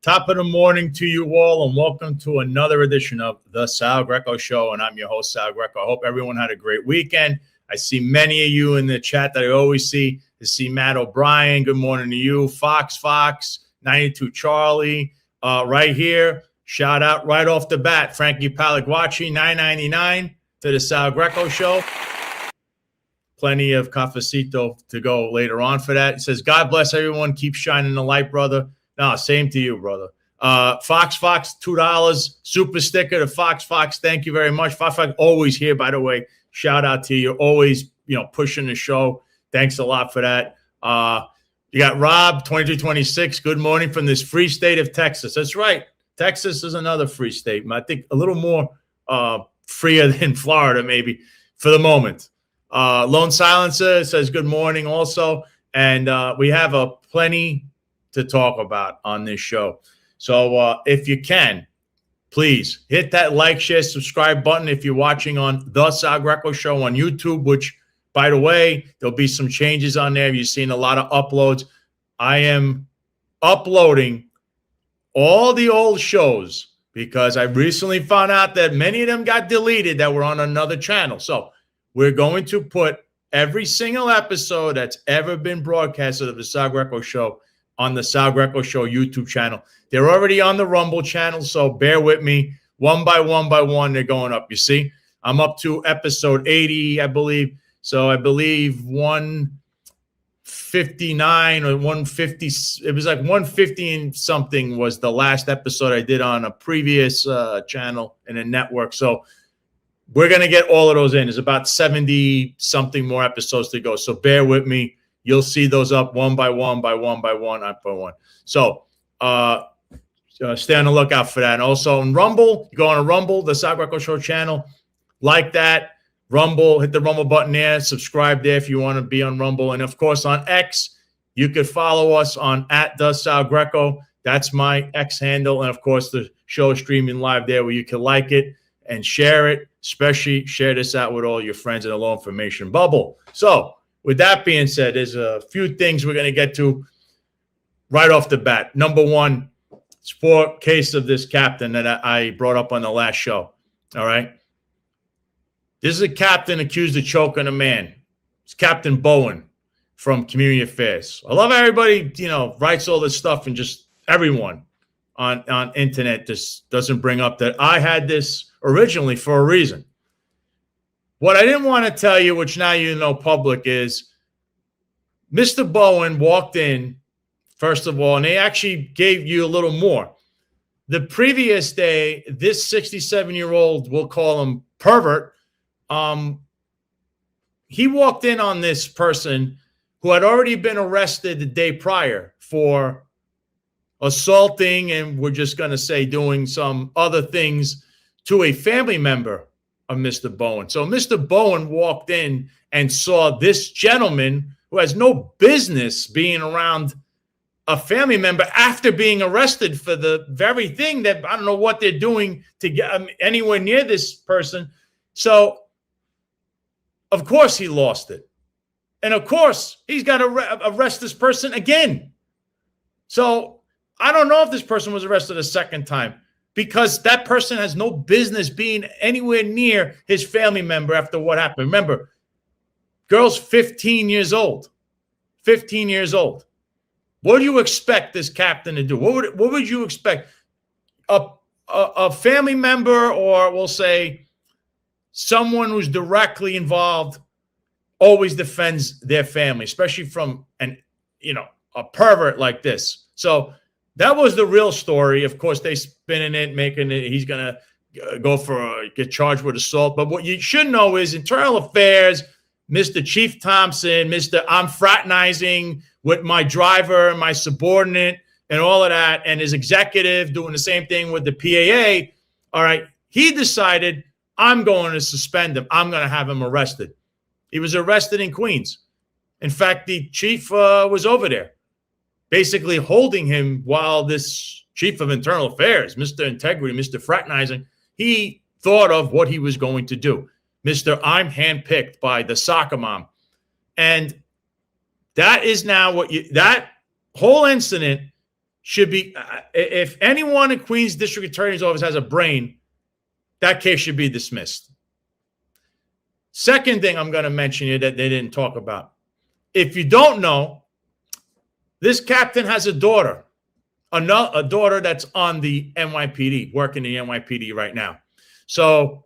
Top of the morning to you all, and welcome to another edition of the Sal Greco Show. And I'm your host, Sal Greco. I hope everyone had a great weekend. I see many of you in the chat that I always see. I see Matt O'Brien. Good morning to you. Fox, 92 Charlie, right here. Shout out right off the bat, Frankie Palagwachi, $9.99 to the Sal Greco Show. Plenty of cafecito to go later on for that. It says, God bless everyone. Keep shining the light, brother. No, same to you, brother. Fox, $2. Super sticker to Fox. Thank you very much. Fox, always here, by the way. Shout out to you. You're always, pushing the show. Thanks a lot for that. You got Rob, 2226. Good morning from this free state of Texas. That's right. Texas is another free state. I think a little more freer than Florida, maybe, for the moment. Lone Silencer says good morning also. And we have plenty to talk about on this show. So if you can, please hit that like, share, subscribe button if you're watching on the Sal Greco Show on YouTube, which, by the way, there'll be some changes on there. You've seen a lot of uploads. I am uploading all the old shows because I recently found out that many of them got deleted that were on another channel. So we're going to put every single episode that's ever been broadcasted of the Sal Greco Show on the Sal Greco Show YouTube channel. They're already on the Rumble channel, so bear with me. One by one, they're going up. You see, I'm up to episode 80, I believe. So I believe 159 or 150. It was like 150 and something was the last episode I did on a previous channel in a network. So we're going to get all of those in. There's about 70 something more episodes to go. So bear with me. You'll see those up one by one. So stay on the lookout for that. And also on Rumble, you go on a Rumble, the Sal Greco Show channel, like that. Rumble, hit the Rumble button there. Subscribe there if you want to be on Rumble. And, of course, on X, you could follow us on @TheSalGreco. That's my X handle. And, of course, the show is streaming live there where you can like it and share it. Especially share this out with all your friends in a low information bubble. So, with that being said, there's a few things we're going to get to right off the bat. Number one, sport case of this captain that I brought up on the last show. All right. This is a captain accused of choking a man. It's Captain Bowen from Community Affairs. I love everybody, writes all this stuff and just everyone on internet just doesn't bring up that I had this originally for a reason. What I didn't want to tell you, which now you know public, is Mr. Bowen walked in, first of all, and they actually gave you a little more. The previous day, this 67-year-old, we'll call him pervert, he walked in on this person who had already been arrested the day prior for assaulting, and we're just going to say doing some other things to a family member of Mr. Bowen. So Mr. Bowen walked in and saw this gentleman who has no business being around a family member after being arrested for the very thing that I don't know what they're doing to get anywhere near this person. So, of course, he lost it. And, of course, he's got to arrest this person again. So I don't know if this person was arrested a second time, because that person has no business being anywhere near his family member after what happened. Remember, girl's 15 years old. 15 years old. What do you expect this captain to do? What would you expect? A family member, or we'll say someone who's directly involved, always defends their family, especially from a pervert like this. So that was the real story. Of course, they spinning it, making it. He's going to get charged with assault. But what you should know is internal affairs, Mr. Chief Thompson, Mr. I'm fraternizing with my driver, my subordinate, and all of that, and his executive doing the same thing with the PAA. All right. He decided, I'm going to suspend him. I'm going to have him arrested. He was arrested in Queens. In fact, the chief was over there, basically holding him while this chief of internal affairs, Mr. Integrity, Mr. Fraternizing, he thought of what he was going to do. Mr. I'm handpicked by the soccer mom. And that is now that whole incident should be, if anyone in Queens District Attorney's Office has a brain, that case should be dismissed. Second thing I'm going to mention here that they didn't talk about. If you don't know, this captain has a daughter, a daughter that's on the NYPD, working the NYPD right now. So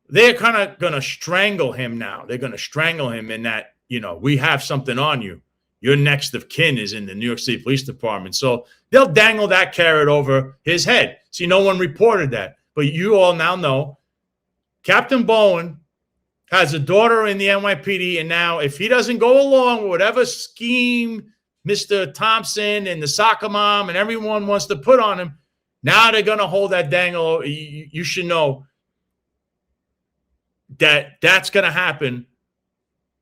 they're kind of going to strangle him now. They're going to strangle him in that, we have something on you. Your next of kin is in the New York City Police Department. So they'll dangle that carrot over his head. See, no one reported that. But you all now know Captain Bowen has a daughter in the NYPD. And now if he doesn't go along with whatever scheme Mr. Thompson and the soccer mom and everyone wants to put on him, now they're going to hold that dangle. You should know that that's going to happen.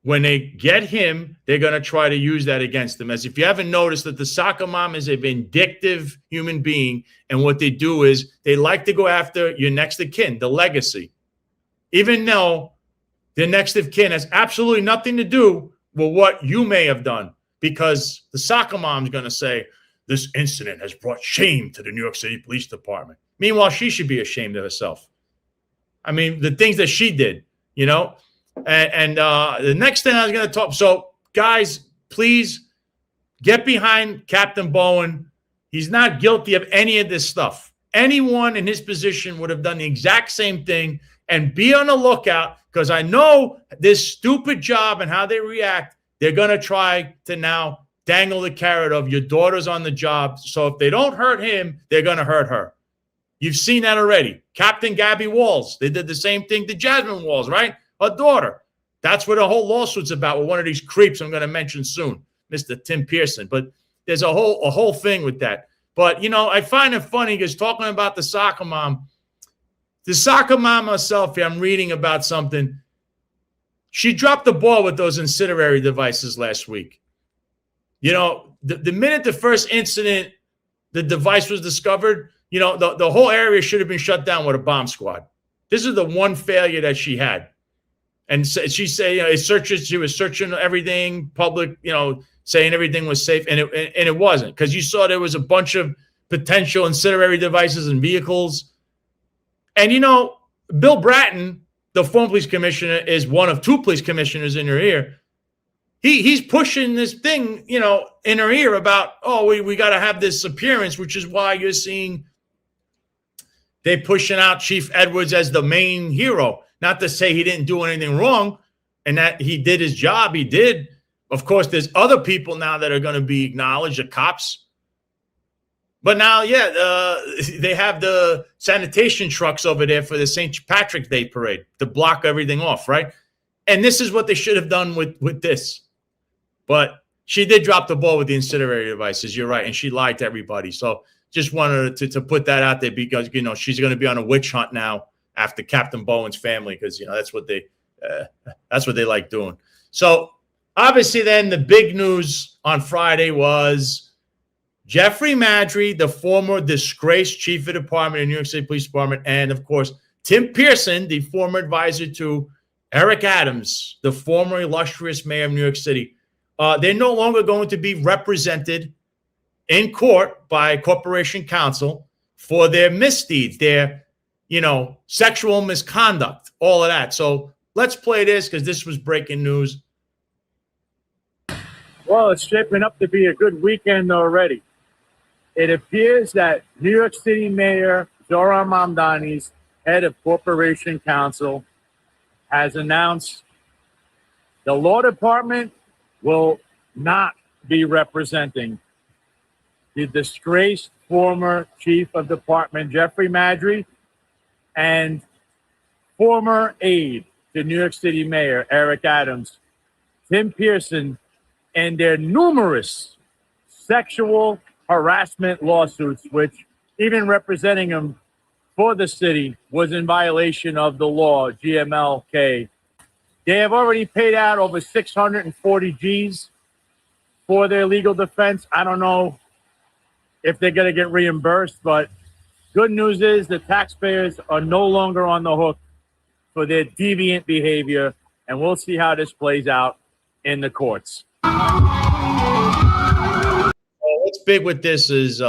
When they get him, they're going to try to use that against him. As if you haven't noticed that the soccer mom is a vindictive human being, and what they do is they like to go after your next of kin, the legacy, even though the next of kin has absolutely nothing to do with what you may have done, because the soccer mom's going to say, this incident has brought shame to the New York City Police Department. Meanwhile, she should be ashamed of herself. I mean, the things that she did, And the next thing I was going to talk. So, guys, please get behind Captain Bowen. He's not guilty of any of this stuff. Anyone in his position would have done the exact same thing. And be on the lookout, because I know this stupid job and how they react. They're going to try to now dangle the carrot of your daughter's on the job. So if they don't hurt him, they're going to hurt her. You've seen that already. Captain Gabby Walls. They did the same thing to Jasmine Walls, right? Her daughter. That's what the whole lawsuit's about with one of these creeps I'm going to mention soon, Mr. Tim Pearson. But there's a whole thing with that. But, I find it funny because talking about the soccer mom herself here, I'm reading about something. She dropped the ball with those incendiary devices last week. The minute the first incident, the device was discovered, the whole area should have been shut down with a bomb squad. This is the one failure that she had. And she said, she was searching everything public, saying everything was safe. And it wasn't, because you saw there was a bunch of potential incendiary devices and vehicles. And, Bill Bratton, the former police commissioner, is one of two police commissioners in her ear. He's pushing this thing, in her ear about, we got to have this appearance, which is why you're seeing they pushing out Chief Edwards as the main hero. Not to say he didn't do anything wrong and that he did his job. He did. Of course, there's other people now that are going to be acknowledged, the cops. But now, they have the sanitation trucks over there for the St. Patrick's Day parade to block everything off, right? And this is what they should have done with this. But she did drop the ball with the incendiary devices. You're right. And she lied to everybody. So just wanted to put that out there because, she's going to be on a witch hunt now after Captain Bowen's family, because that's what they like doing. So obviously, then the big news on Friday was Jeffrey Madry, the former disgraced chief of department in New York City Police Department, and of course Tim Pearson, the former advisor to Eric Adams, the former illustrious mayor of New York City. They're no longer going to be represented in court by corporation counsel for their misdeeds, their sexual misconduct, all of that. So let's play this because this was breaking news. Well, it's shaping up to be a good weekend already. It appears that New York City Mayor Zohran Mamdani's head of corporation counsel has announced the law department will not be representing the disgraced former chief of department Jeffrey Madry and former aide to New York City Mayor Eric Adams, Tim Pearson, and their numerous sexual harassment lawsuits, which even representing them for the city was in violation of the law, GMLK. They have already paid out over 640 G's for their legal defense. I don't know if they're going to get reimbursed, but good news is the taxpayers are no longer on the hook for their deviant behavior, and we'll see how this plays out in the courts. Let's big with this is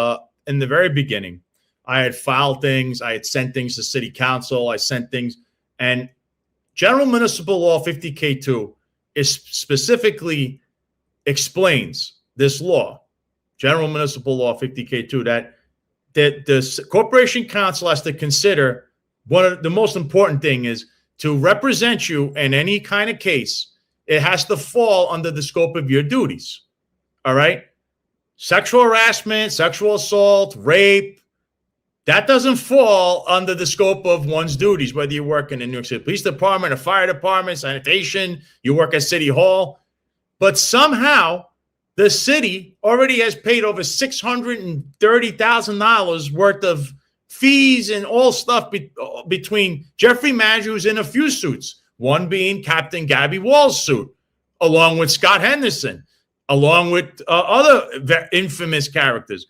in the very beginning, I had filed things, I had sent things to city council, I sent things, and General Municipal Law 50K2 is specifically explains this law, General Municipal Law 50K2, that the Corporation Council has to consider one of the most important thing is to represent you in any kind of case. It has to fall under the scope of your duties. All right. Sexual harassment, sexual assault, rape, that doesn't fall under the scope of one's duties, whether you work in the New York City Police Department, a fire department, sanitation, you work at City Hall. But somehow the city already has paid over $630,000 worth of fees and all stuff between Jeffrey Madge, who's in a few suits, one being Captain Gabby Wall's suit, along with Scott Henderson, along with other infamous characters.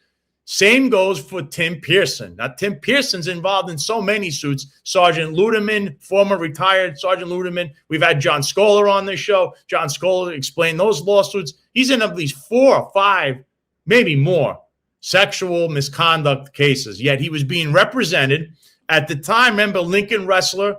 Same goes for Tim Pearson. Now, Tim Pearson's involved in so many suits. Sergeant Ludeman, former retired Sergeant Ludeman. We've had John Scholar on this show. John Scholar explained those lawsuits. He's in at least 4 or 5, maybe more, sexual misconduct cases. Yet he was being represented at the time. Remember Lincoln Wrestler?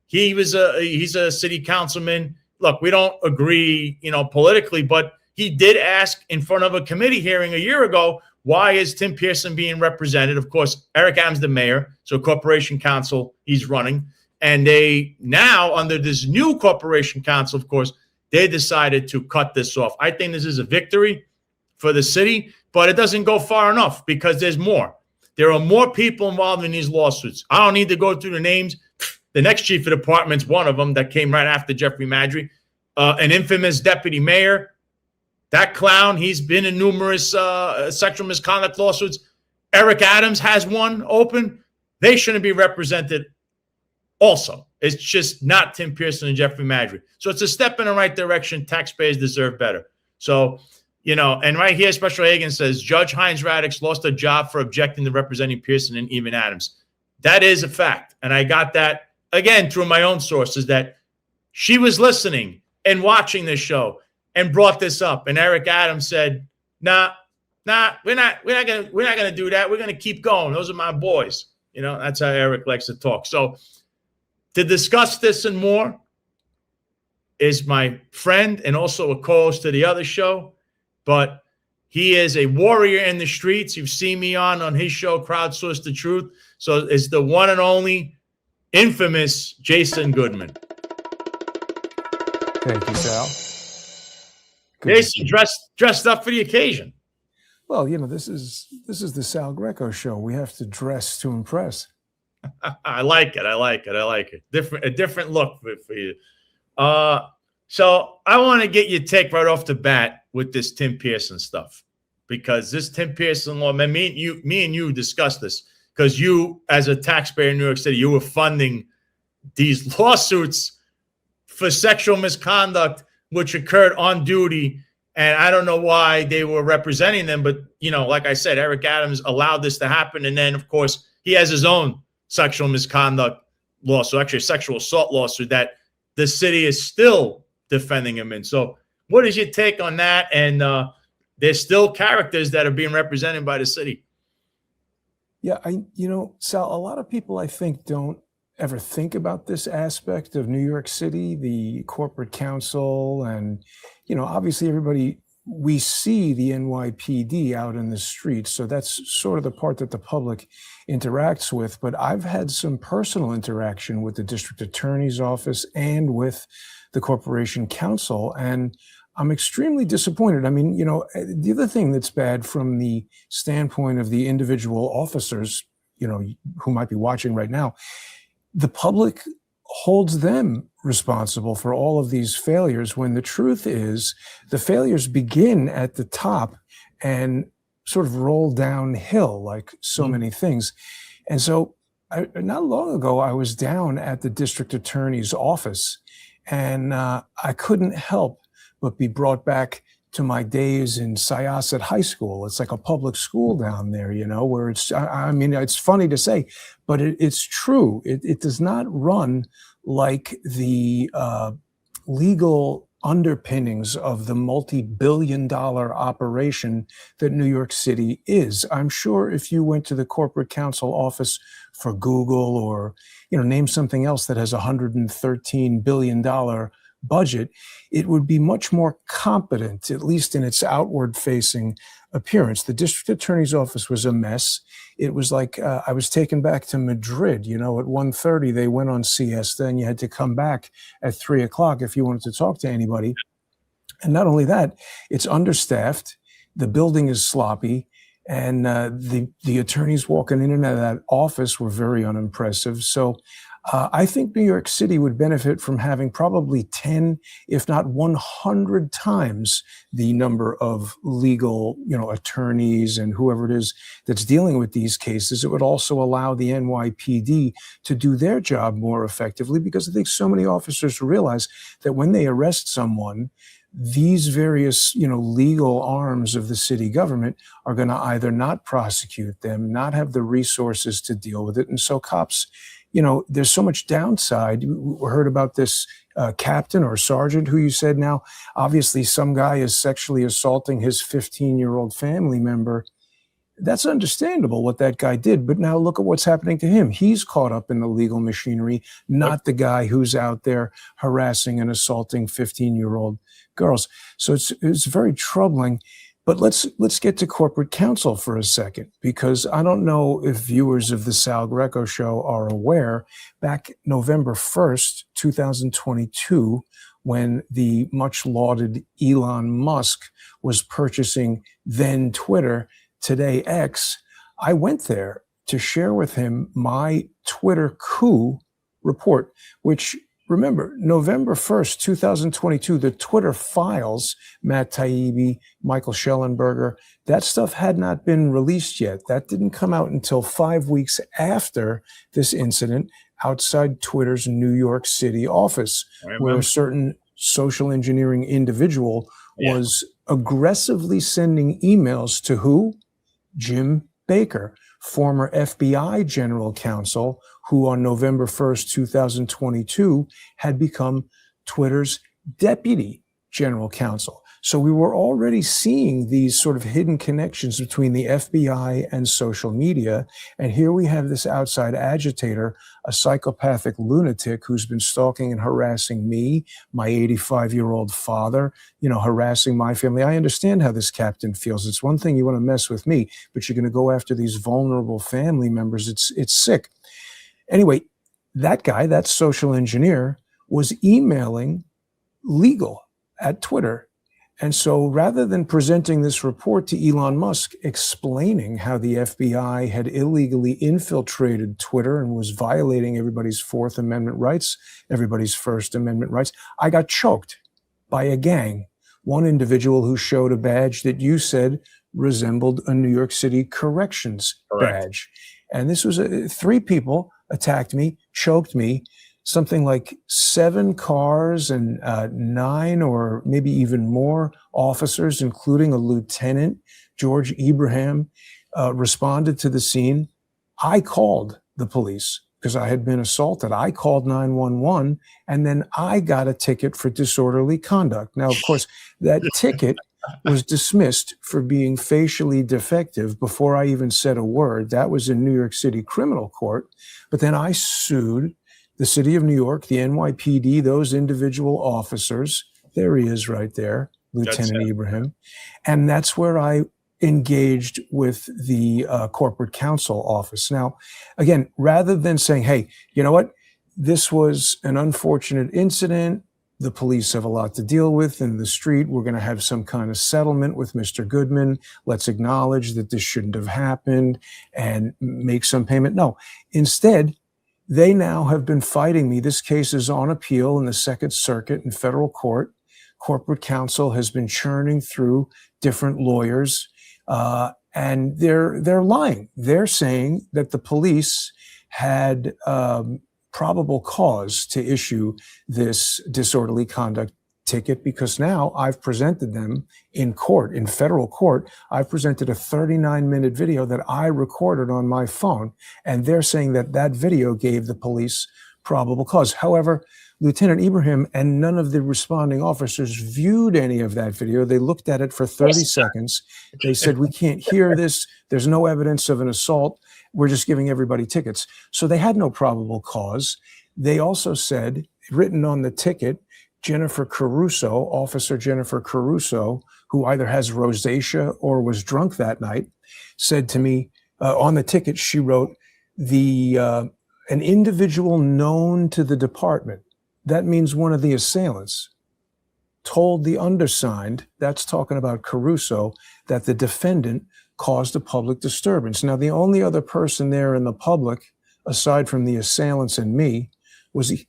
He's a city councilman. Look, we don't agree, politically, but he did ask in front of a committee hearing a year ago, why is Tim Pearson being represented? Of course, Eric Adams, the mayor, so Corporation Council, he's running. And they now, under this new Corporation Council, of course, they decided to cut this off. I think this is a victory for the city, but it doesn't go far enough because there's more. There are more people involved in these lawsuits. I don't need to go through the names. The next chief of department's one of them that came right after Jeffrey Madry, an infamous deputy mayor. That clown, he's been in numerous sexual misconduct lawsuits. Eric Adams has one open. They shouldn't be represented also. It's just not Tim Pearson and Jeffrey Madry. So it's a step in the right direction. Taxpayers deserve better. So, and right here, Special Hagan says, Judge Heinz Radix lost a job for objecting to representing Pearson and even Adams. That is a fact. And I got that, again, through my own sources, that she was listening and watching this show and brought this up. And Eric Adams said, nah, we're not gonna do that. We're gonna keep going. Those are my boys. That's how Eric likes to talk. So to discuss this and more is my friend and also a co-host to the other show, but he is a warrior in the streets. You've seen me on his show, Crowdsource the Truth. So it's the one and only infamous Jason Goodman. Thank you, Sal. Jason dressed up for the occasion. Well, this is the Sal Greco Show. We have to dress to impress. I like it. A different look for you. So I want to get your take right off the bat with this Tim Pearson stuff, because this Tim Pearson law, me and you discussed this, because you, as a taxpayer in New York City, you were funding these lawsuits for sexual misconduct which occurred on duty. And I don't know why they were representing them. But, like I said, Eric Adams allowed this to happen. And then, of course, he has his own sexual misconduct lawsuit, actually a sexual assault lawsuit that the city is still defending him in. So what is your take on that? And there's still characters that are being represented by the city. Yeah, Sal, a lot of people, I think, don't ever think about this aspect of New York City, the corporate council, and, obviously everybody, we see the NYPD out in the streets. So that's sort of the part that the public interacts with. But I've had some personal interaction with the district attorney's office and with the corporation council, and I'm extremely disappointed. I mean, the other thing that's bad from the standpoint of the individual officers, who might be watching right now, the public holds them responsible for all of these failures, when the truth is the failures begin at the top and sort of roll downhill like so many things. And so not long ago, I was down at the district attorney's office, and I couldn't help but be brought back to my days in Syosset High School. It's like a public school down there, where it's, it's funny to say, but it's true. It does not run like the legal underpinnings of the multi-billion-dollar operation that New York City is. I'm sure if you went to the corporate counsel office for Google or, name something else that has a $113 billion budget, it would be much more competent, at least in its outward-facing appearance. The district attorney's office was a mess. It was like I was taken back to Madrid. At 1:30 they went on siesta, and you had to come back at 3 o'clock if you wanted to talk to anybody. And not only that, it's understaffed. The building is sloppy, and the attorneys walking in and out of that office were very unimpressive. So I think New York City would benefit from having probably 10, if not 100 times the number of legal, attorneys and whoever it is that's dealing with these cases. It would also allow the NYPD to do their job more effectively, because I think so many officers realize that when they arrest someone, these various, legal arms of the city government are going to either not prosecute them, not have the resources to deal with it. And so cops, there's so much downside. We heard about this captain or sergeant who you said now, obviously some guy is sexually assaulting his 15-year-old family member. That's understandable what that guy did. But now look at what's happening to him. He's caught up in the legal machinery, not the guy who's out there harassing and assaulting 15-year-old girls. So it's very troubling. But let's get to corporate counsel for a second, because I don't know if viewers of the Sal Greco Show are aware, back November 1st, 2022, when the much lauded Elon Musk was purchasing then Twitter, today X, I went there to share with him my Twitter coup report, which, remember, November 1st, 2022, the Twitter files, Matt Taibbi, Michael Schellenberger, that stuff had not been released yet. That didn't come out until 5 weeks after this incident outside Twitter's New York City office, where a certain social engineering individual was aggressively sending emails to who? Jim Baker, former FBI general counsel, who on November 1st, 2022, had become Twitter's deputy general counsel. So we were already seeing these sort of hidden connections between the FBI and social media. And here we have this outside agitator, a psychopathic lunatic who's been stalking and harassing me, my 85-year-old father, harassing my family. I understand how this captain feels. It's one thing you want to mess with me, but you're going to go after these vulnerable family members. It's sick. Anyway, that guy, that social engineer, was emailing legal at Twitter. And so rather than presenting this report to Elon Musk explaining how the FBI had illegally infiltrated Twitter and was violating everybody's Fourth Amendment rights, everybody's First Amendment rights, I got choked by a gang. One individual who showed a badge that you said resembled a New York City corrections badge. And this was 3 people attacked me, choked me. Something like 7 cars and 9 or maybe even more officers, including a lieutenant, George Ibrahim, responded to the scene. I called the police because I had been assaulted. I called 911, and then I got a ticket for disorderly conduct. Now, of course, that ticket was dismissed for being facially defective before I even said a word. That was in New York City criminal court. But then I sued the city of New York, the NYPD, those individual officers. There he is right there, Lieutenant Ibrahim. And that's where I engaged with the corporate counsel office. Now, again, rather than saying, hey, you know what? This was an unfortunate incident. The police have a lot to deal with in the street. We're going to have some kind of settlement with Mr. Goodman. Let's acknowledge that this shouldn't have happened and make some payment. No, instead, they now have been fighting me. This case is on appeal in the Second Circuit in federal court. Corporate counsel has been churning through different lawyers, and they're lying. They're saying that the police had probable cause to issue this disorderly conduct ticket because now I've presented them in court, in federal court. I've presented a 39-minute video that I recorded on my phone, and they're saying that that video gave the police probable cause. However, Lieutenant Ibrahim and none of the responding officers viewed any of that video. They looked at it for 30 seconds. They said, we can't hear this. There's no evidence of an assault. We're just giving everybody tickets. So they had no probable cause. They also said, written on the ticket, Jennifer Caruso, Officer Jennifer Caruso, who either has rosacea or was drunk that night, said to me, on the ticket, she wrote, an individual known to the department, that means one of the assailants, told the undersigned, that's talking about Caruso, that the defendant caused a public disturbance. Now, the only other person there in the public, aside from the assailants and me, was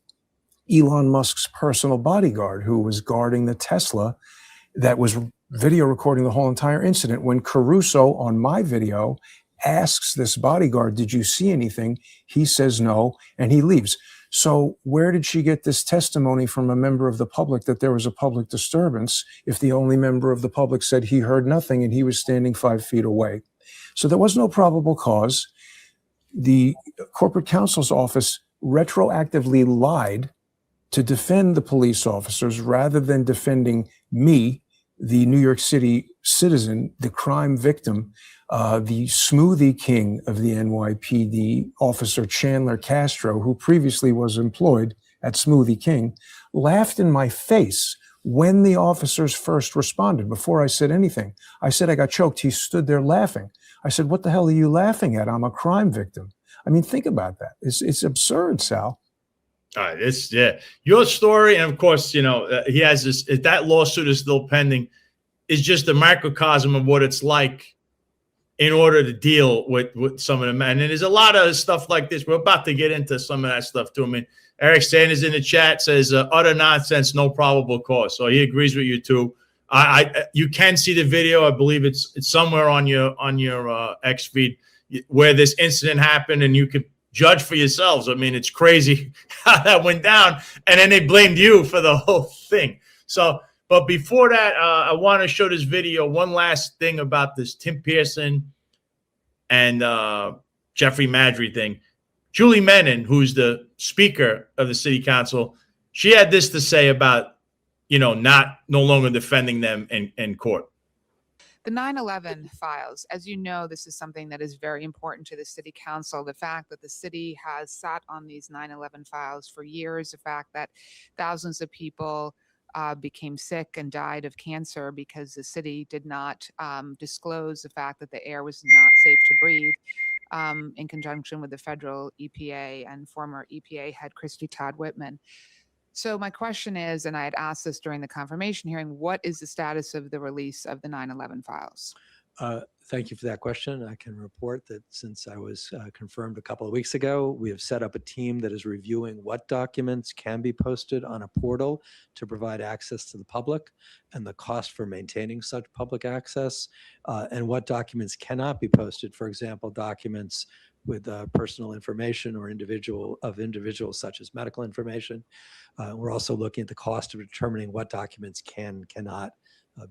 Elon Musk's personal bodyguard who was guarding the Tesla that was video recording the whole entire incident. When Caruso, on my video, asks this bodyguard, did you see anything? He says no, and he leaves. So where did she get this testimony from a member of the public that there was a public disturbance if the only member of the public said he heard nothing and he was standing 5 feet away? So there was no probable cause. The corporate counsel's office retroactively lied to defend the police officers rather than defending me, the New York City citizen, the crime victim, the smoothie king of the NYPD, Officer Chandler Castro, who previously was employed at Smoothie King, laughed in my face when the officers first responded. Before I said anything, I said I got choked. He stood there laughing. I said, what the hell are you laughing at? I'm a crime victim. I mean, think about that. It's absurd, Sal. All right, your story, and of course, he has this. If that lawsuit is still pending, is just a microcosm of what it's like in order to deal with some of the men. And there's a lot of stuff like this. We're about to get into some of that stuff too. I mean, Eric Sanders in the chat says utter nonsense, no probable cause. So he agrees with you too. You can see the video. I believe it's somewhere on your X feed where this incident happened, and you could judge for yourselves. I mean, it's crazy how that went down, and then they blamed you for the whole thing. So, but before that, I want to show this video. One last thing about this Tim Pearson and Jeffrey Madry thing. Julie Menon, who's the speaker of the city council, she had this to say about, no longer defending them in court. The 9/11 files, as you know, this is something that is very important to the city council. The fact that the city has sat on these 9/11 files for years, the fact that thousands of people became sick and died of cancer because the city did not disclose the fact that the air was not safe to breathe, in conjunction with the federal EPA and former EPA head Christy Todd Whitman. So my question is, and I had asked this during the confirmation hearing, what is the status of the release of the 9/11 files? Thank you for that question. I can report that since I was confirmed a couple of weeks ago, we have set up a team that is reviewing what documents can be posted on a portal to provide access to the public and the cost for maintaining such public access, and what documents cannot be posted. For example, documents with personal information or individuals such as medical information. We're also looking at the cost of determining what documents cannot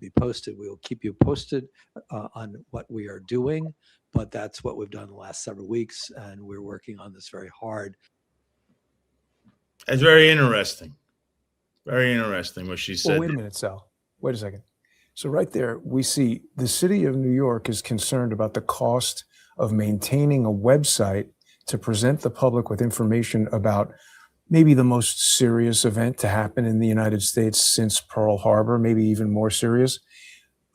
be posted. We will keep you posted on what we are doing, but that's what we've done the last several weeks, and we're working on this very hard. That's very interesting. Very interesting what she said. Well, wait a minute, Sal. Wait a second. So right there, we see the city of New York is concerned about the cost of maintaining a website to present the public with information about maybe the most serious event to happen in the United States since Pearl Harbor, maybe even more serious.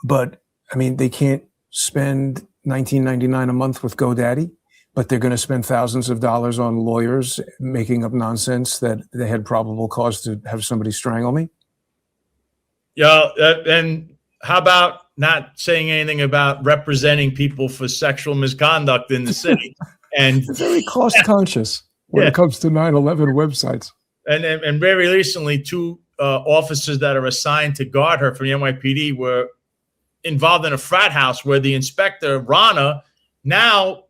But I mean, they can't spend $19.99 a month with GoDaddy, but they're going to spend thousands of dollars on lawyers making up nonsense that they had probable cause to have somebody strangle me. Yeah, and how about not saying anything about representing people for sexual misconduct in the city? And very cost conscious when it comes to 9/11 websites. And very recently, two officers that are assigned to guard her from the NYPD were involved in a frat house where the inspector, Rana, now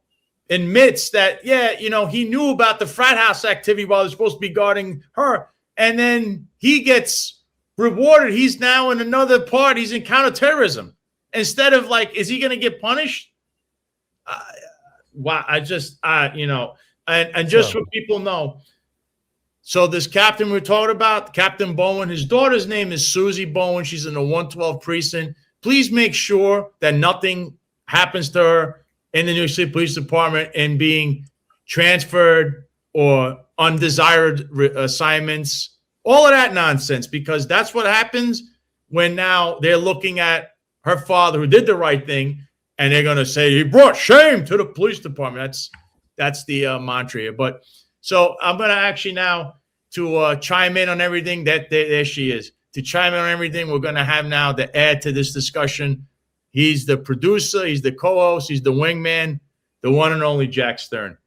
admits that, he knew about the frat house activity while he's supposed to be guarding her. And then he gets rewarded. He's now in another part. He's in counterterrorism. Instead of is he going to get punished? Wow. And just so people know, So this captain we're talking about, Captain Bowen, his daughter's name is Susie Bowen. She's in the 112 precinct. Please make sure that nothing happens to her in the New York City Police Department and being transferred or undesired assignments, all of that nonsense, because that's what happens when now they're looking at her father who did the right thing and they're going to say he brought shame to the police department. That's the mantra here. But so I'm going to actually now to chime in on everything. There she is. To chime in on everything, we're going to have now to add to this discussion. He's the producer. He's the co-host. He's the wingman, the one and only Jack Stern.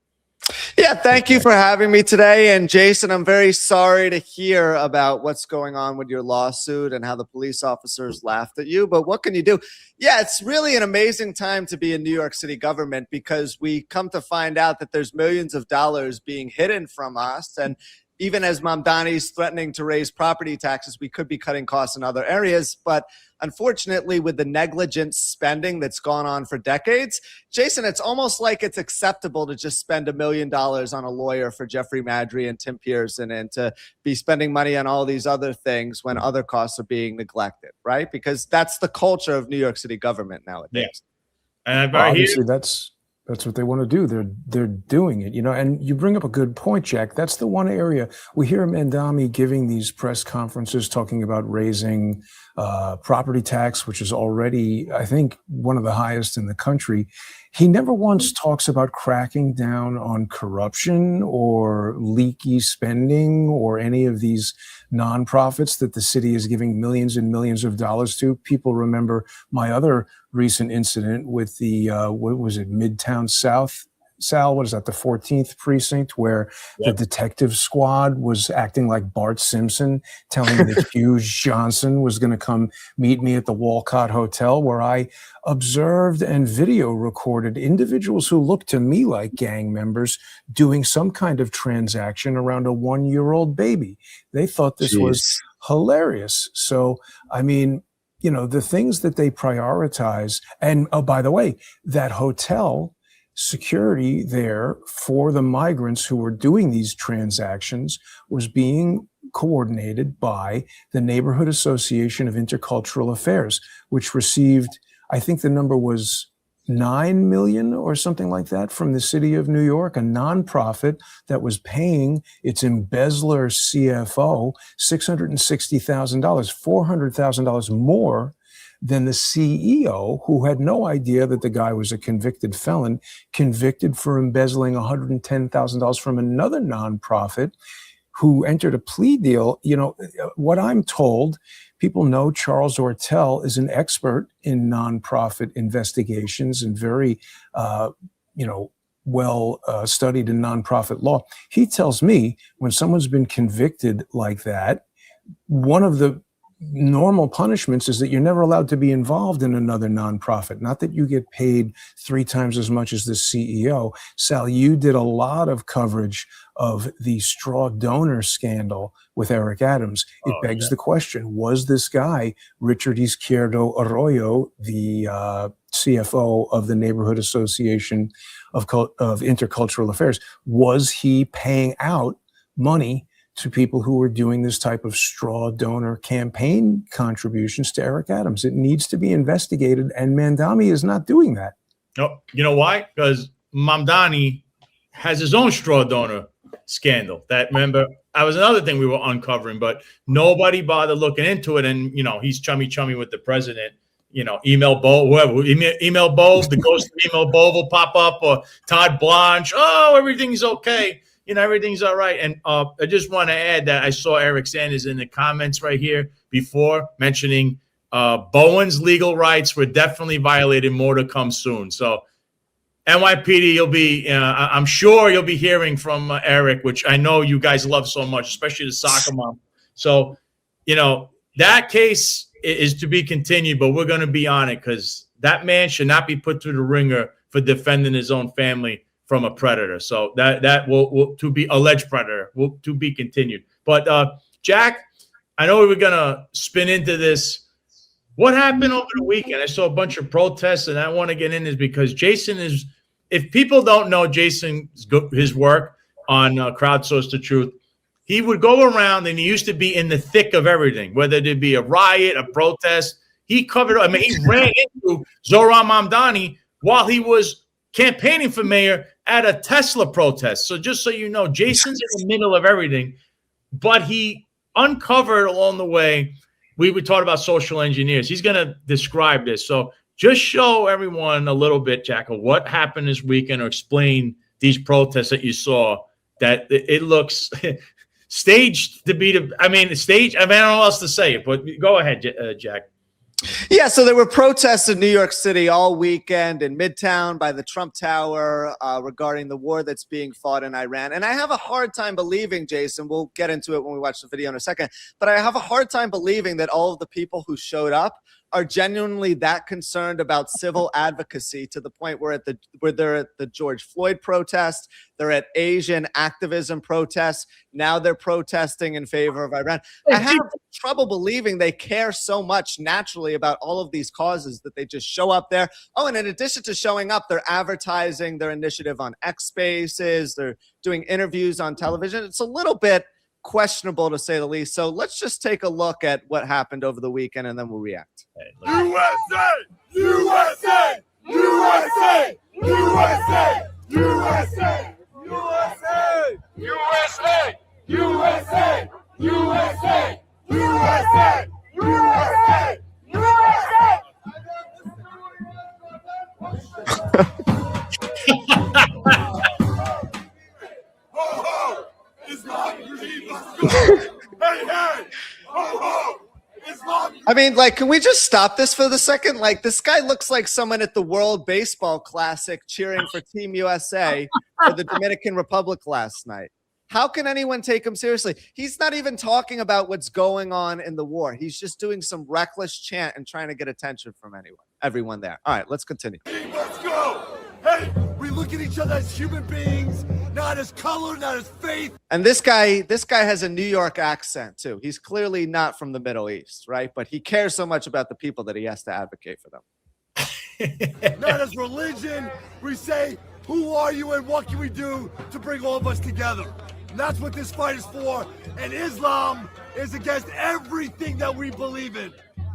Yeah, thank you for having me today. And Jason, I'm very sorry to hear about what's going on with your lawsuit and how the police officers laughed at you. But what can you do? Yeah, it's really an amazing time to be in New York City government, because we come to find out that there's millions of dollars being hidden from us. And even as Mamdani's threatening to raise property taxes, we could be cutting costs in other areas. But unfortunately, with the negligent spending that's gone on for decades, Jason, it's almost like it's acceptable to just spend $1 million on a lawyer for Jeffrey Madry and Tim Pearson and to be spending money on all these other things when other costs are being neglected, right? Because that's the culture of New York City government nowadays. Yeah. And Well, obviously, that's what they want to do. They're doing it, And you bring up a good point, Jack. That's the one area we hear Mamdani giving these press conferences talking about raising property tax, which is already, I think, one of the highest in the country. He never once talks about cracking down on corruption or leaky spending or any of these nonprofits that the city is giving millions and millions of dollars to. People remember my other recent incident with the, what was it, Midtown South? Sal, what is that, the 14th precinct, where the detective squad was acting like Bart Simpson, telling me that Hughes Johnson was going to come meet me at the Walcott Hotel, where I observed and video recorded individuals who looked to me like gang members doing some kind of transaction around a 1-year-old baby. They thought this was hilarious. So, I mean, the things that they prioritize, and oh, by the way, that hotel security there for the migrants who were doing these transactions was being coordinated by the Neighborhood Association of Intercultural Affairs, which received, I think the number was 9 million or something like that from the city of New York, a nonprofit that was paying its embezzler CFO $660,000, $400,000 more than the CEO, who had no idea that the guy was a convicted felon, convicted for embezzling $110,000 from another nonprofit who entered a plea deal. What I'm told, people know Charles Ortel is an expert in nonprofit investigations and very, well studied in nonprofit law. He tells me when someone's been convicted like that, one of the normal punishments is that you're never allowed to be involved in another nonprofit. Not that you get paid 3 times as much as the CEO. Sal, you did a lot of coverage of the straw donor scandal with Eric Adams. It begs the question, was this guy, Richard Izquierdo Arroyo, the CFO of the Neighborhood Association of Intercultural Affairs, was he paying out money to people who were doing this type of straw donor campaign contributions to Eric Adams? It needs to be investigated, and Mamdani is not doing that. No, you know why? Because Mamdani has his own straw donor scandal. That was another thing we were uncovering, but nobody bothered looking into it. And he's chummy with the president. Email Bo, whoever, email Bo, the ghost of email Bo will pop up, or Todd Blanche. Oh, everything's okay. Everything's all right. And I just want to add that I saw Eric Sanders in the comments right here before mentioning Bowen's legal rights were definitely violated. More to come soon. So NYPD, I'm sure you'll be hearing from Eric, which I know you guys love so much, especially the soccer mom. So, that case is to be continued, but we're going to be on it because that man should not be put through the ringer for defending his own family from a predator. So that will to be alleged predator will to be continued. But Jack, I know we were gonna spin into this. What happened over the weekend? I saw a bunch of protests, and I want to get in this because Jason is. If people don't know Jason's his work on Crowdsource the Truth, he would go around and he used to be in the thick of everything, whether there be a riot, a protest. He covered, I mean, he ran into Zohran Mamdani while he was campaigning for mayor at a Tesla protest. So just so you know, Jason's in the middle of everything, but he uncovered along the way. We would talk about social engineers. He's going to describe this. So just show everyone a little bit, Jack, of what happened this weekend, or explain these protests that you saw, that it looks staged to be staged. I don't know what else to say, but go ahead, Jack. Yeah, so there were protests in New York City all weekend in Midtown by the Trump Tower regarding the war that's being fought in Iran. And I have a hard time believing, Jason, we'll get into it when we watch the video in a second, but I have a hard time believing that all of the people who showed up are genuinely that concerned about civil advocacy to the point where they're at the George Floyd protest, they're at Asian activism protests, now they're protesting in favor of Iran. I have trouble believing they care so much naturally about all of these causes that they just show up there. Oh, and in addition to showing up, they're advertising their initiative on X Spaces, they're doing interviews on television. It's a little bit questionable, to say the least. So let's just take a look at what happened over the weekend and then we'll react. USA! USA! USA! USA! USA! USA! USA! USA! USA! USA! USA! USA! Ho ho! Islam regime, let's go! Hey hey! Ho ho! Islam. I mean, like, can we just stop this for the second? Like, this guy looks like someone at the World Baseball Classic cheering for Team USA for the Dominican Republic last night. How can anyone take him seriously? He's not even talking about what's going on in the war. He's just doing some reckless chant and trying to get attention from everyone there. All right, let's continue. Let's go. Hey, we look at each other as human beings, not as color, not as faith. And this guy has a New York accent too. He's clearly not from the Middle East, right? But he cares so much about the people that he has to advocate for them. Not as religion. We say, who are you and what can we do to bring all of us together? And that's what this fight is for. And Islam is against everything that we believe in.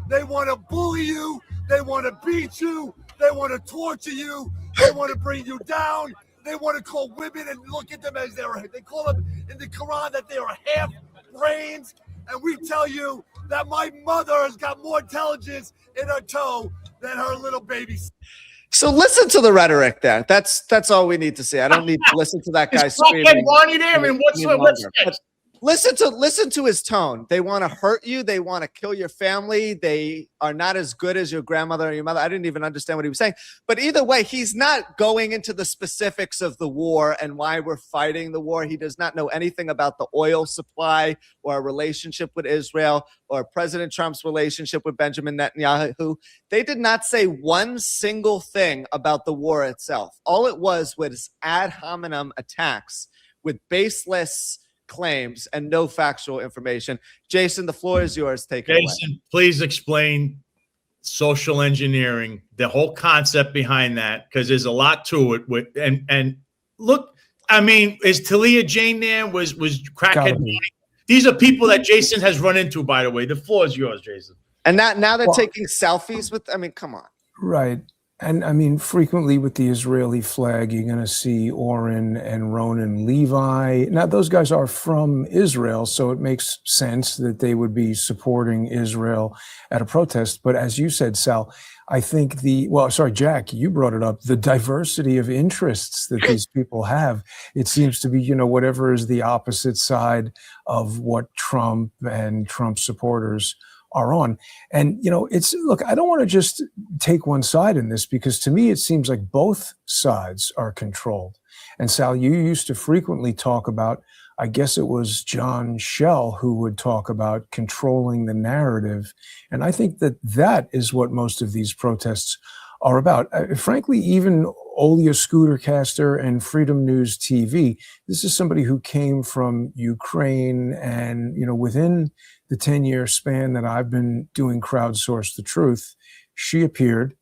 They want to bully you. They want to beat you. They want to torture you. They want to bring you down. They want to call women and look at them as they call them in the Quran that they are half brains. And we tell you that my mother has got more intelligence in her toe than her little baby. So listen to the rhetoric there. That's all we need to see. I don't need to listen to that guy screaming. Listen to his tone. They want to hurt you. They want to kill your family. They are not as good as your grandmother or your mother. I didn't even understand what he was saying. But either way, he's not going into the specifics of the war and why we're fighting the war. He does not know anything about the oil supply or our relationship with Israel or President Trump's relationship with Benjamin Netanyahu. They did not say one single thing about the war itself. All it was ad hominem attacks with baseless claims and no factual information. Jason, the floor is yours. Take it away. Jason, please explain social engineering, the whole concept behind that, because there's a lot to it. And look, I mean, is Talia Jane there? Was Crackhead? These are people that Jason has run into, by the way. The floor is yours, Jason. And now they're taking selfies with, I mean, come on. Right. And I mean, frequently with the Israeli flag, you're going to see Oren and Ronan Levi. Now, those guys are from Israel, so it makes sense that they would be supporting Israel at a protest. But as you said, Sal, I think Jack, you brought it up, the diversity of interests that these people have. It seems to be, whatever is the opposite side of what Trump and Trump supporters are on. And, look, I don't want to just take one side in this, because to me, it seems like both sides are controlled. And Sal, you used to frequently talk about, I guess it was John Schell who would talk about controlling the narrative. And I think that is what most of these protests are about. Frankly, even Olya Scootercaster and Freedom News TV, this is somebody who came from Ukraine, and, within the 10-year span that I've been doing Crowdsource the Truth, she appeared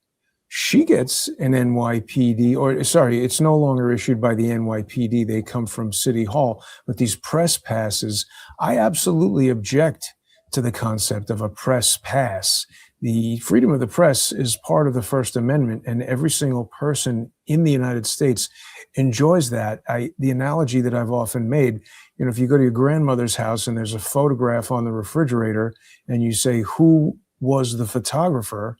she gets an NYPD, or sorry, it's no longer issued by the NYPD. They come from City Hall. But these press passes, I absolutely object to the concept of a press pass. The freedom of the press is part of the First Amendment, and every single person in the United States enjoys that. The analogy that I've often made, if you go to your grandmother's house and there's a photograph on the refrigerator and you say, who was the photographer?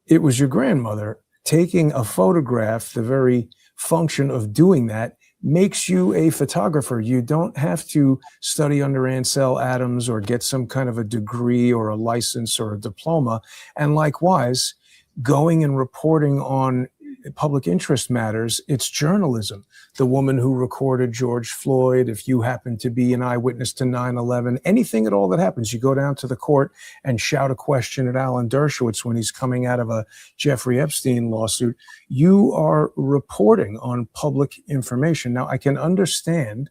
It was your grandmother. Taking a photograph, the very function of doing that makes you a photographer. You don't have to study under Ansel Adams or get some kind of a degree or a license or a diploma. And likewise, going and reporting on public interest matters, it's journalism. The woman who recorded George Floyd, if you happen to be an eyewitness to 9/11, anything at all that happens, you go down to the court and shout a question at Alan Dershowitz when he's coming out of a Jeffrey Epstein lawsuit, you are reporting on public information. Now, I can understand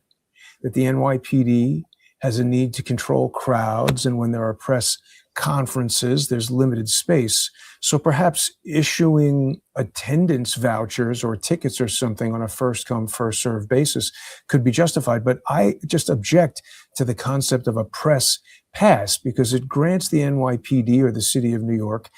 that the NYPD has a need to control crowds, and when there are press conferences, there's limited space. So perhaps issuing attendance vouchers or tickets or something on a first come, first served basis could be justified. But I just object to the concept of a press pass because it grants the NYPD or the city of New York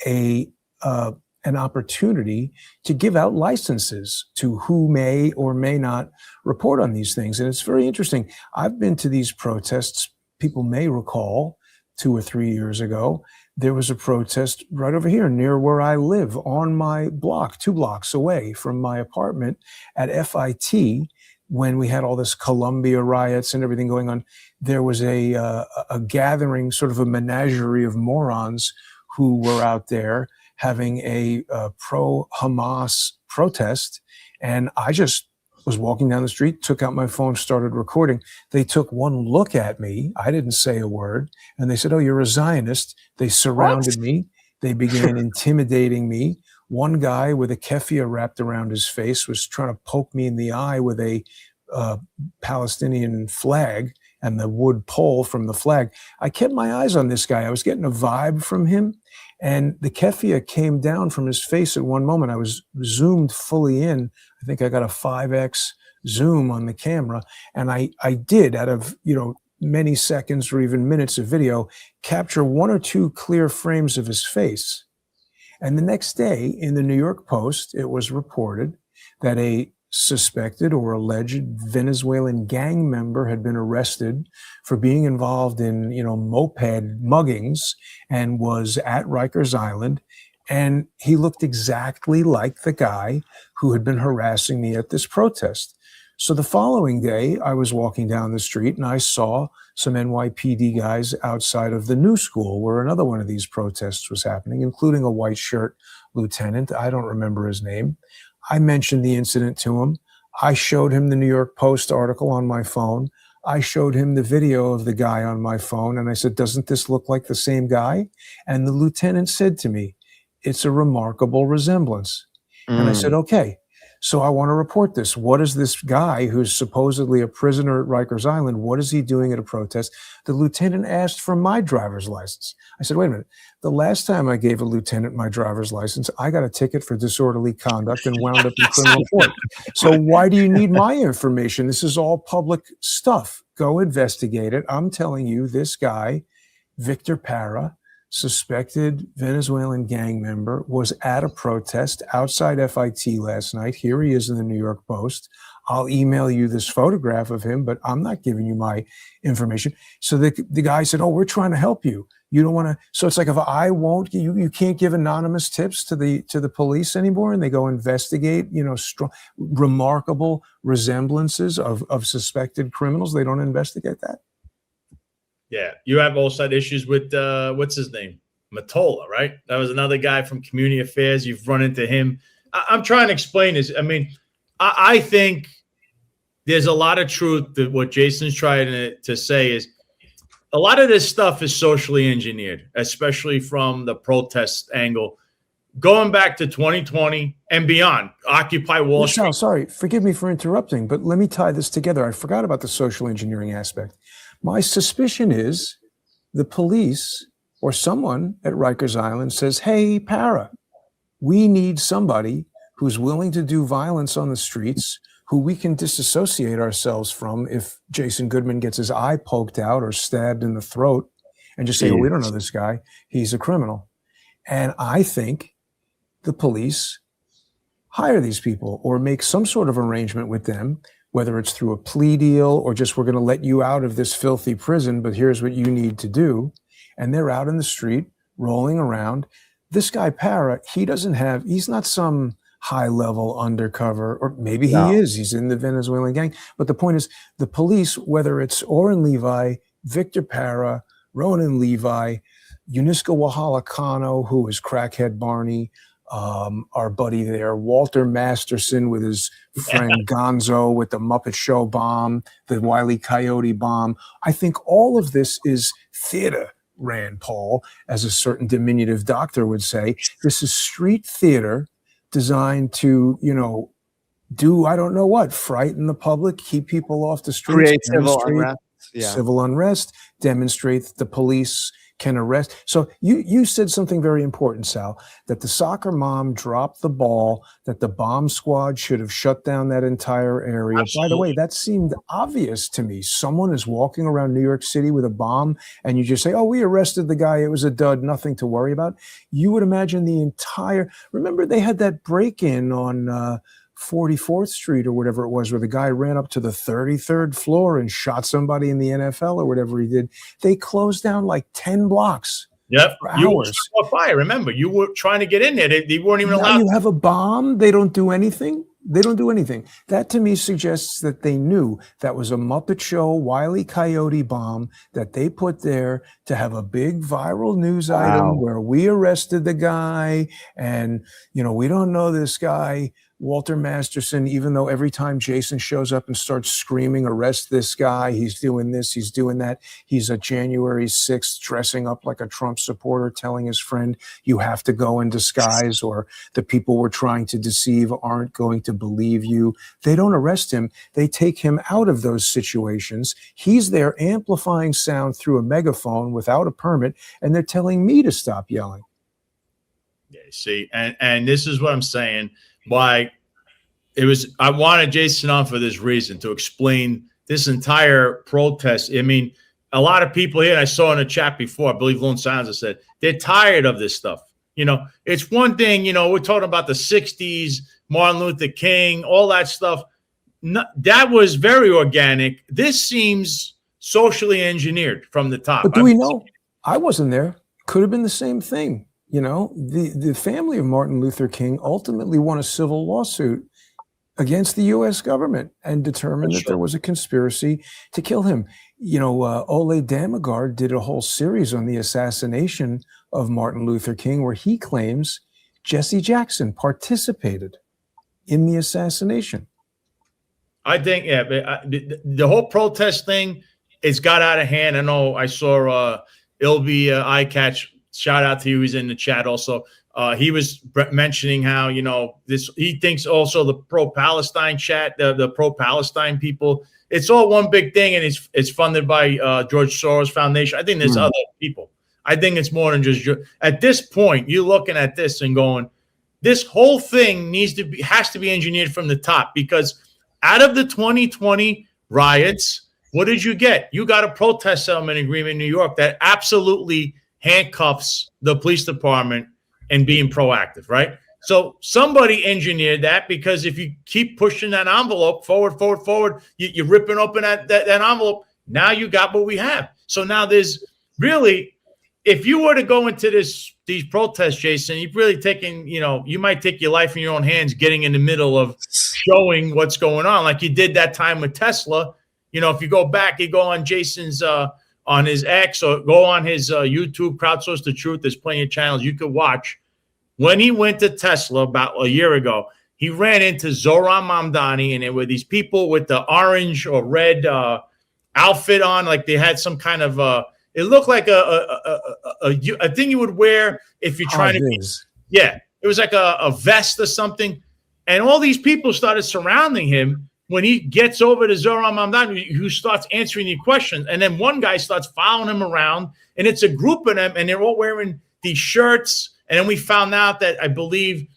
an opportunity to give out licenses to who may or may not report on these things. And it's very interesting. I've been to these protests. People may recall 2 or 3 years ago, there was a protest right over here near where I live on my block, 2 blocks away from my apartment at FIT. When we had all this Columbia riots and everything going on, there was a gathering, sort of a menagerie of morons who were out there having a pro-Hamas protest. And I just was walking down the street, took out my phone, started recording. They took one look at me. I didn't say a word. And they said, "Oh, you're a Zionist." They surrounded me. They began intimidating me. One guy with a keffiyeh wrapped around his face was trying to poke me in the eye with a Palestinian flag and the wood pole from the flag. I kept my eyes on this guy. I was getting a vibe from him. And the keffiyeh came down from his face at one moment. I was zoomed fully in. I think I got a 5X zoom on the camera. And I did, out of, many seconds or even minutes of video, capture 1 or 2 clear frames of his face. And the next day in the New York Post, it was reported that a suspected or alleged Venezuelan gang member had been arrested for being involved in, moped muggings and was at Rikers Island. And he looked exactly like the guy who had been harassing me at this protest. So the following day, I was walking down the street and I saw some NYPD guys outside of the New School where another one of these protests was happening, including a white shirt lieutenant. I don't remember his name. I mentioned the incident to him. I showed him the New York Post article on my phone. I showed him the video of the guy on my phone. And I said, "Doesn't this look like the same guy?" And the lieutenant said to me, "It's a remarkable resemblance." And I said, "Okay, so I want to report this. What is this guy who's supposedly a prisoner at Rikers Island? What is he doing at a protest?" The lieutenant asked for my driver's license. I said, "Wait a minute. The last time I gave a lieutenant my driver's license, I got a ticket for disorderly conduct and wound up in criminal court. So why do you need my information? This is all public stuff. Go investigate it. I'm telling you, this guy, Victor Parra, suspected Venezuelan gang member, was at a protest outside FIT last night. Here he is in the New York Post. I'll email you this photograph of him, but I'm not giving you my information." So the guy said, "Oh, we're trying to help you. You don't want to." So it's like, if I won't, you can't give anonymous tips to the police anymore, and they go investigate, remarkable resemblances of suspected criminals. They don't investigate that. Yeah, you have also had issues with what's his name, Matola, right? That was another guy from Community Affairs. You've run into him. I'm trying to explain this. I mean, I think there's a lot of truth to what Jason's trying to say. Is a lot of this stuff is socially engineered, especially from the protest angle, going back to 2020 and beyond. Occupy Wall Street. Sorry, forgive me for interrupting, but let me tie this together. I forgot about the social engineering aspect. My suspicion is the police or someone at Rikers Island says, "Hey, Parra, We need somebody who's willing to do violence on the streets, who we can disassociate ourselves from if Jason Goodman gets his eye poked out or stabbed in the throat, and just say, oh, we don't know this guy. He's a criminal. And I think the police hire these people or make some sort of arrangement with them, whether it's through a plea deal or just, we're going to let you out of this filthy prison, but here's what you need to do. And they're out in the street rolling around. This guy Para, he's not some high level undercover, or maybe he is, he's in the Venezuelan gang. But the point is, the police, whether it's Oren Levi, Victor Para, Ronan Levi, Uniska Wahalakano, who is Crackhead Barney, our buddy there, Walter Masterson with his friend Gonzo with the Muppet Show bomb, the Wile E. Coyote bomb. I think all of this is theater, Rand Paul, as a certain diminutive doctor would say. This is street theater designed to, do I don't know what, frighten the public, keep people off the streets, Create civil unrest. Civil unrest, demonstrate the police can arrest. So you said something very important, Sal, that the soccer mom dropped the ball, that the bomb squad should have shut down that entire area. Absolutely. By the way, that seemed obvious to me. Someone is walking around New York City with a bomb and you just say, oh, we arrested the guy. It was a dud, nothing to worry about. You would imagine remember they had that break-in on 44th Street or whatever it was, where the guy ran up to the 33rd floor and shot somebody in the NFL or whatever he did. They closed down like 10 blocks. Yep. For You were hours. on fire. Remember, you were trying to get in there. They weren't even Now allowed. you have a bomb. They don't do anything. That to me suggests that they knew that was a Muppet Show Wile E. Coyote bomb that they put there to have a big viral news item where we arrested the guy and, we don't know this guy, Walter Masterson, even though every time Jason shows up and starts screaming, arrest this guy, he's doing this, he's doing that. He's a January 6th dressing up like a Trump supporter, telling his friend, you have to go in disguise or the people we're trying to deceive aren't going to believe you. They don't arrest him. They take him out of those situations. He's there amplifying sound through a megaphone without a permit, and they're telling me to stop yelling. Yeah, see, and this is what I'm saying. Why I wanted Jason on for this reason, to explain this entire protest. I mean, a lot of people here, and I saw in the chat before, I believe Lone Silencer said, they're tired of this stuff. It's one thing, we're talking about the 60s, Martin Luther King, all that stuff. That was very organic. This seems socially engineered from the top. But do we know? I wasn't there. Could have been the same thing. The family of Martin Luther King ultimately won a civil lawsuit against the U.S. government and determined that there was a conspiracy to kill him. Ole Damagard did a whole series on the assassination of Martin Luther King, where he claims Jesse Jackson participated in the assassination. I think, the whole protest thing, it's got out of hand. I know I saw Ilby Eyecatch. Shout out to you. He's in the chat also. He was mentioning how, he thinks also the pro-Palestine chat, the pro-Palestine people, it's all one big thing, and it's funded by George Soros Foundation. I think there's other people. I think it's more than just at this point, you're looking at this and going, this whole thing has to be engineered from the top, because out of the 2020 riots, what did you get? You got a protest settlement agreement in New York that absolutely handcuffs the police department and being proactive, right? So somebody engineered that, because if you keep pushing that envelope forward, you're ripping open that envelope. Now you got what we have. So now there's really, if you were to go into these protests, Jason, you've really taken, you might take your life in your own hands getting in the middle of showing what's going on, like you did that time with Tesla. If you go back, you go on Jason's on his X, or go on his YouTube, Crowdsource the Truth. There's plenty of channels you could watch. When he went to Tesla about a year ago, he ran into Zohran Mamdani, and there were these people with the orange or red outfit on, like they had some kind of it looked like a thing you would wear if you're trying to. Yeah, it was like a vest or something, and all these people started surrounding him. When he gets over to Zohran Mamdani, who starts answering the questions, and then one guy starts following him around, and it's a group of them, and they're all wearing these shirts. And then we found out that I believe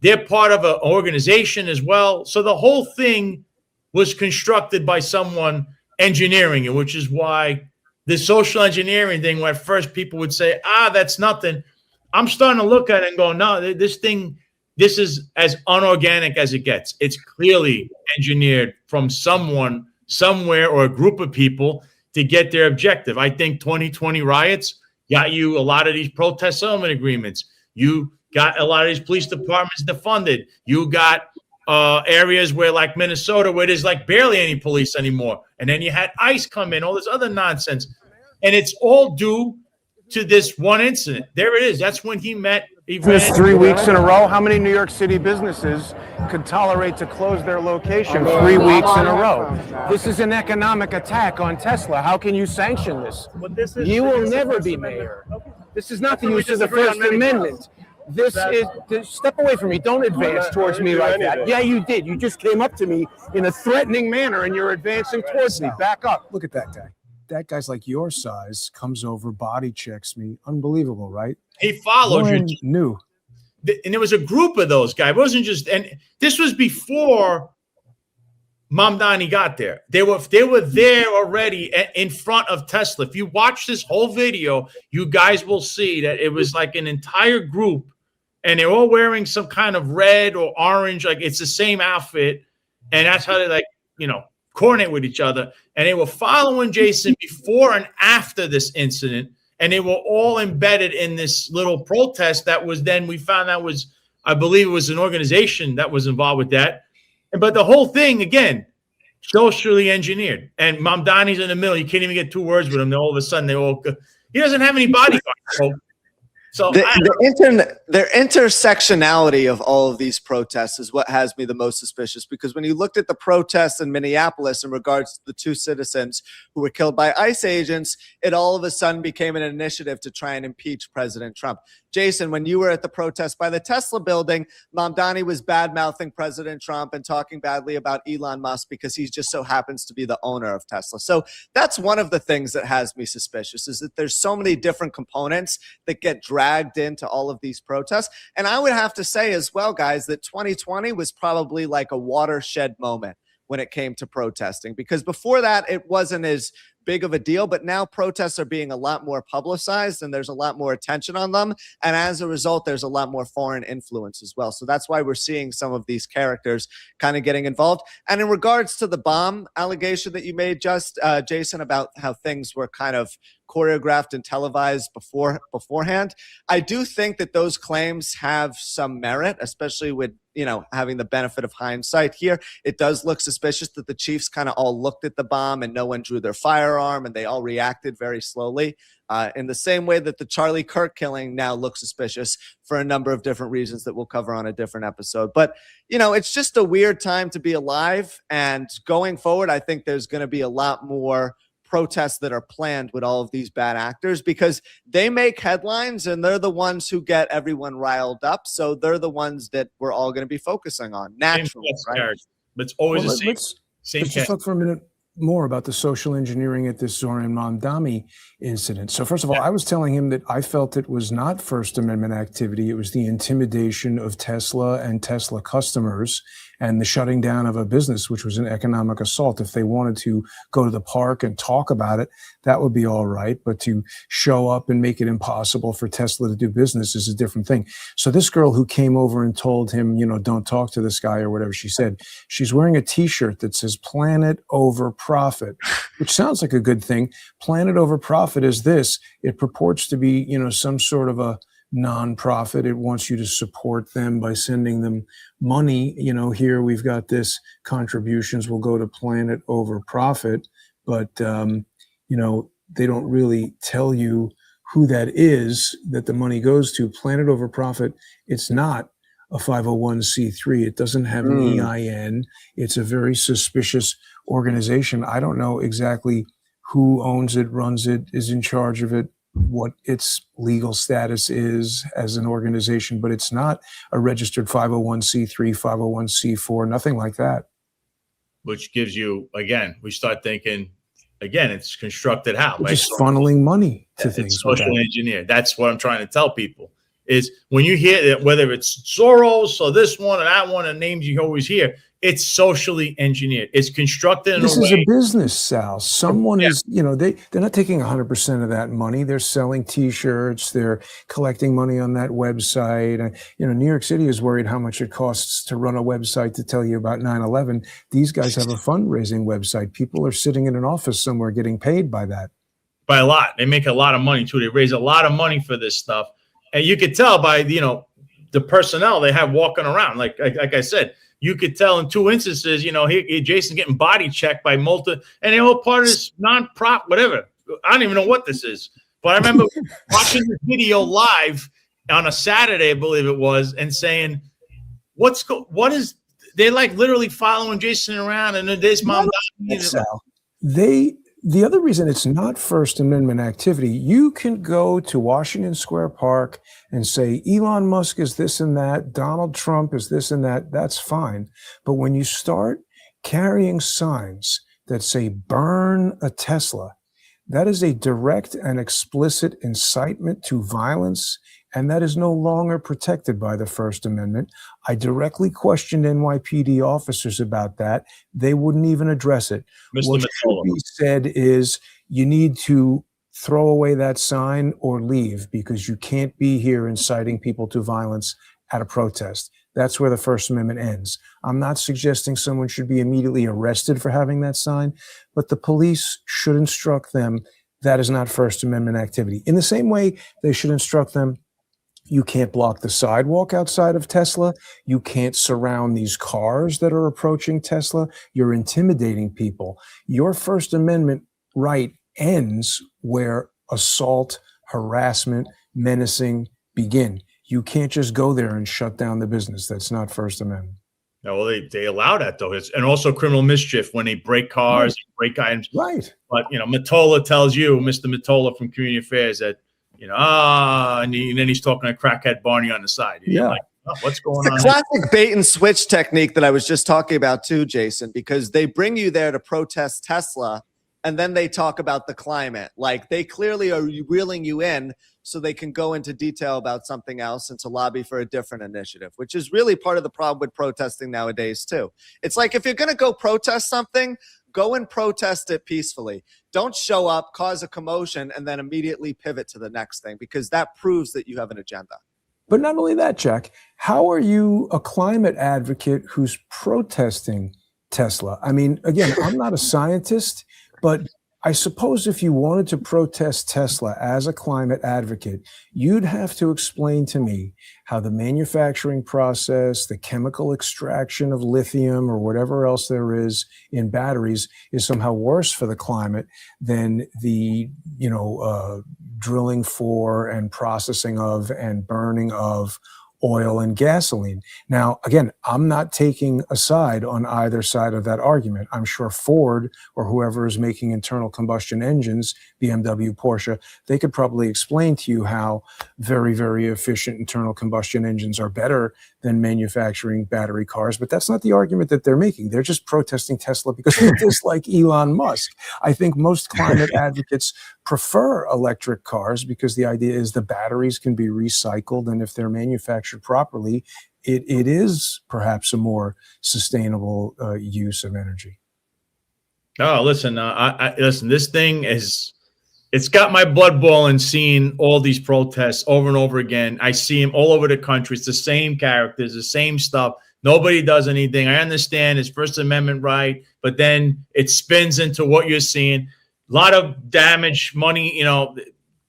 They're part of an organization as well. So the whole thing was constructed by someone engineering it, which is why the social engineering thing, where at first people would say, that's nothing. I'm starting to look at it and go, no, this is as unorganic as it gets. It's clearly engineered from someone, somewhere, or a group of people to get their objective. I think 2020 riots got you a lot of these protest settlement agreements. You got a lot of these police departments defunded. You got areas where, like Minnesota, where there's like barely any police anymore. And then you had ICE come in, all this other nonsense. And it's all due to this one incident. There it is. That's when he met. This 3 weeks in a row. How many New York City businesses could tolerate to close their location 3 weeks in a row? This is an economic attack on Tesla. How can you sanction this? You will never be mayor. This is not the use of the First Amendment. This is, step away from me. Don't advance towards me like that. Yeah, you did. You just came up to me in a threatening manner and you're advancing towards me. Back up. Look at that guy. That guy's like your size, comes over, body checks me. Unbelievable, right? He followed you. New. And there was a group of those guys. It wasn't just, and this was before Mamdani got there. They were there already in front of Tesla. If you watch this whole video, you guys will see that it was like an entire group, and they're all wearing some kind of red or orange, like it's the same outfit, and that's how they coordinate with each other. And they were following Jason before and after this incident, and they were all embedded in this little protest that was then, we found out was, I believe it was an organization that was involved with that. But the whole thing, again, socially engineered. And Mamdani's in the middle. You can't even get two words with him. Then all of a sudden, he doesn't have any bodyguards. So their intersectionality of all of these protests is what has me the most suspicious, because when you looked at the protests in Minneapolis in regards to the two citizens who were killed by ICE agents, it all of a sudden became an initiative to try and impeach President Trump. Jason, when you were at the protest by the Tesla building, Mamdani was bad-mouthing President Trump and talking badly about Elon Musk because he just so happens to be the owner of Tesla. So that's one of the things that has me suspicious, is that there's so many different components that get dragged into all of these protests. And I would have to say as well, guys, that 2020 was probably like a watershed moment when it came to protesting, because before that, it wasn't as big of a deal, but now protests are being a lot more publicized and there's a lot more attention on them. And as a result, there's a lot more foreign influence as well. So that's why we're seeing some of these characters kind of getting involved. And in regards to the bomb allegation that you made, Jason, about how things were kind of choreographed and televised beforehand, I do think that those claims have some merit, especially with, having the benefit of hindsight here. It does look suspicious that the chiefs kind of all looked at the bomb and no one drew their firearm and they all reacted very slowly, in the same way that the Charlie Kirk killing now looks suspicious for a number of different reasons that we'll cover on a different episode. But, it's just a weird time to be alive. And going forward, I think there's going to be a lot more protests that are planned with all of these bad actors, because they make headlines and they're the ones who get everyone riled up. So they're the ones that we're all going to be focusing on naturally, right? But it's always the same. Let's just talk for a minute more about the social engineering at this Zoran Mamdani incident. So first of all, I was telling him that I felt it was not First Amendment activity. It was the intimidation of Tesla and Tesla customers and the shutting down of a business, which was an economic assault. If they wanted to go to the park and talk about it, that would be all right. But to show up and make it impossible for Tesla to do business is a different thing. So this girl who came over and told him, don't talk to this guy or whatever she said, she's wearing a T-shirt that says Planet Over Profit, which sounds like a good thing. Planet Over Profit is this. It purports to be, some sort of a nonprofit. It wants you to support them by sending them money. Here we've got this, contributions will go to Planet Over Profit, but they don't really tell you who that is that the money goes to. Planet Over Profit, it's not a 501c3. It doesn't have an EIN. It's a very suspicious organization. I don't know exactly who owns it, runs it, is in charge of it, what its legal status is as an organization, but it's not a registered 501c3, 501c4, nothing like that. Which gives you, again, we start thinking, again, it's constructed how? Just funneling money to things. It's social engineered. That's what I'm trying to tell people. is when you hear that, whether it's Soros or this one or that one, and names you always hear, it's socially engineered. It's constructed in This a is way. a business, Sal. Someone is, they're not taking 100% of that money. They're selling T-shirts. They're collecting money on that website. New York City is worried how much it costs to run a website to tell you about 9/11. These guys have a fundraising website. People are sitting in an office somewhere getting paid by that. By a lot. They make a lot of money too. They raise a lot of money for this stuff. And you could tell by, the personnel they have walking around. Like I said, you could tell in 2 instances, Jason's getting body checked by and they're all part of this non-prop, whatever. I don't even know what this is. But I remember watching this video live on a Saturday, I believe it was, and saying, they're like literally following Jason around, and there's mom. Sal, the other reason it's not First Amendment activity, you can go to Washington Square Park and say Elon Musk is this and that, Donald Trump is this and that, that's fine. But when you start carrying signs that say burn a Tesla, that is a direct and explicit incitement to violence, and that is no longer protected by the First Amendment. I directly questioned NYPD officers about that. They wouldn't even address it. What should be said is you need to throw away that sign or leave, because you can't be here inciting people to violence at a protest. That's where the First Amendment ends. I'm not suggesting someone should be immediately arrested for having that sign, but the police should instruct them that is not First Amendment activity. In the same way, they should instruct them, you can't block the sidewalk outside of Tesla. You can't surround these cars that are approaching Tesla. You're intimidating people. Your First Amendment right ends where assault, harassment, menacing begin. You can't just go there and shut down the business. That's not First Amendment. No, well, they allow that though. And also criminal mischief when they break cars, break items. Right. But Mottola tells you, Mr. Mottola from Community Affairs, that and then he's talking to crackhead Barney on the side. You're like, what's going on? It's a classic bait and switch technique that I was just talking about too, Jason, because they bring you there to protest Tesla, and then they talk about the climate. Like, they clearly are reeling you in so they can go into detail about something else and to lobby for a different initiative, which is really part of the problem with protesting nowadays too. It's like, if you're going to go protest something, go and protest it peacefully. Don't show up, cause a commotion, and then immediately pivot to the next thing, because that proves that you have an agenda. But not only that, Jack, how are you a climate advocate who's protesting Tesla? I mean, again, I'm not a scientist, but I suppose if you wanted to protest Tesla as a climate advocate, you'd have to explain to me how the manufacturing process, the chemical extraction of lithium or whatever else there is in batteries is somehow worse for the climate than the, drilling for and processing of and burning of oil and gasoline. Now, again, I'm not taking a side on either side of that argument. I'm sure Ford or whoever is making internal combustion engines, BMW, Porsche, they could probably explain to you how very, very efficient internal combustion engines are better than manufacturing battery cars. But that's not the argument that they're making. They're just protesting Tesla because they dislike Elon Musk. I think most climate advocates prefer electric cars because the idea is the batteries can be recycled, and if they're manufactured properly, it is perhaps a more sustainable use of energy. No, listen, listen, this thing it's got my blood boiling seeing all these protests over and over again. I see them all over the country. It's the same characters, the same stuff. Nobody does anything. I understand it's First Amendment right, but then it spins into what you're seeing. A lot of damage, money,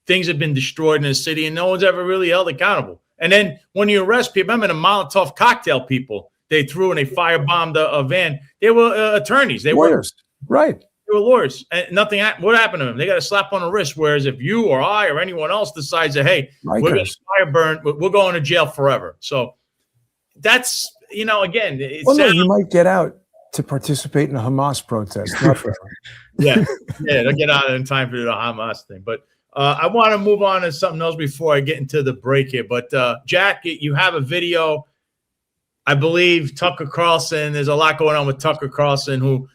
things have been destroyed in the city, and no one's ever really held accountable. And then when you arrest people, remember the Molotov cocktail people they threw and they firebombed a van. They were attorneys. They lawyers. Right. They were lawyers. And nothing. What happened to them? They got a slap on the wrist. Whereas if you or I or anyone else decides that, hey, we're going to fire burn, we're going to jail forever. So that's, again. You might get out to participate in a Hamas protest. Not forever. Yeah, they'll get out in time for the Hamas thing. But I want to move on to something else before I get into the break here. But Jack, you have a video. I believe Tucker Carlson. There's a lot going on with Tucker Carlson, who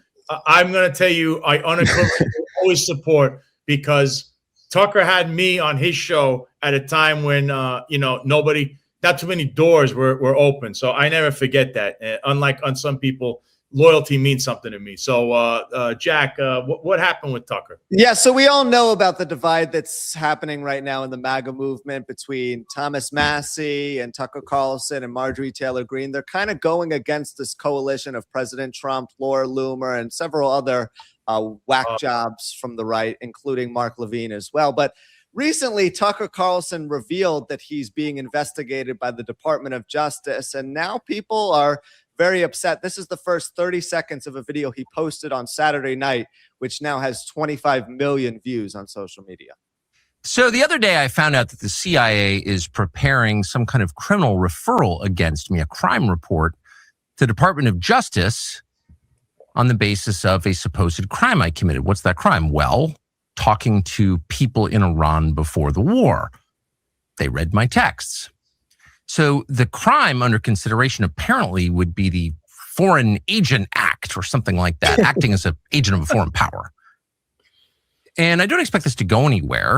I'm going to tell you I unequivocally always support, because Tucker had me on his show at a time when, not too many doors were open. So I never forget that. Unlike on some people, loyalty means something to me. So, Jack, what happened with Tucker? Yeah, so we all know about the divide that's happening right now in the MAGA movement between Thomas Massey and Tucker Carlson and Marjorie Taylor Greene. They're kind of going against this coalition of President Trump, Laura Loomer, and several other whack jobs from the right, including Mark Levine as well. But recently, Tucker Carlson revealed that he's being investigated by the Department of Justice, and now people are very upset. This is the first 30 seconds of a video he posted on Saturday night, which now has 25 million views on social media. So the other day I found out that the CIA is preparing some kind of criminal referral against me, a crime report to the Department of Justice on the basis of a supposed crime I committed. What's that crime? Well, talking to people in Iran before the war. They read my texts. So the crime under consideration apparently would be the Foreign Agent Act or something like that, acting as an agent of a foreign power. And I don't expect this to go anywhere.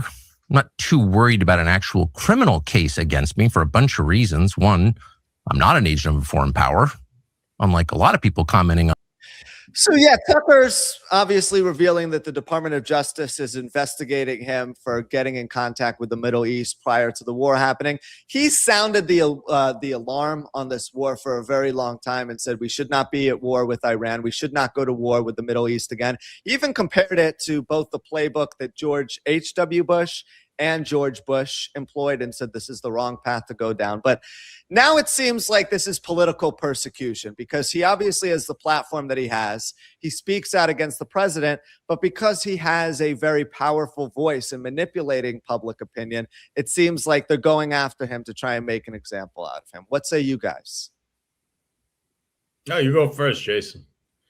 I'm not too worried about an actual criminal case against me for a bunch of reasons. One, I'm not an agent of a foreign power, unlike a lot of people commenting on. So yeah, Tucker's obviously revealing that the Department of Justice is investigating him for getting in contact with the Middle East prior to the war happening. He sounded the alarm on this war for a very long time and said we should not be at war with Iran. We should not go to war with the Middle East again. He even compared it to both the playbook that George H.W. Bush and George Bush employed and said this is the wrong path to go down. But now it seems like this is political persecution because he obviously has the platform that he has. He speaks out against the president, but because he has a very powerful voice in manipulating public opinion, it seems like they're going after him to try and make an example out of him. What say you guys? No, you go first, Jason.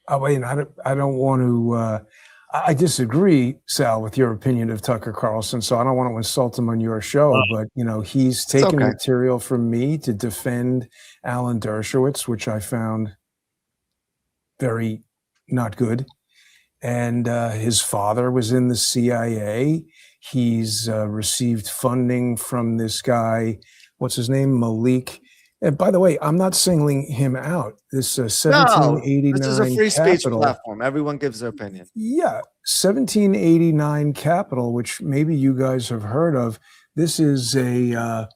I mean, I don't want to. I disagree, Sal, with your opinion of Tucker Carlson, so I don't want to insult him on your show, but, he's taken material from me to defend Alan Dershowitz, which I found very not good. And his father was in the CIA. He's received funding from this guy, what's his name, Malik. And by the way, I'm not singling him out. This 1789 this is a free speech Capitol, platform. Everyone gives their opinion. Yeah, 1789 Capital, which maybe you guys have heard of. This is an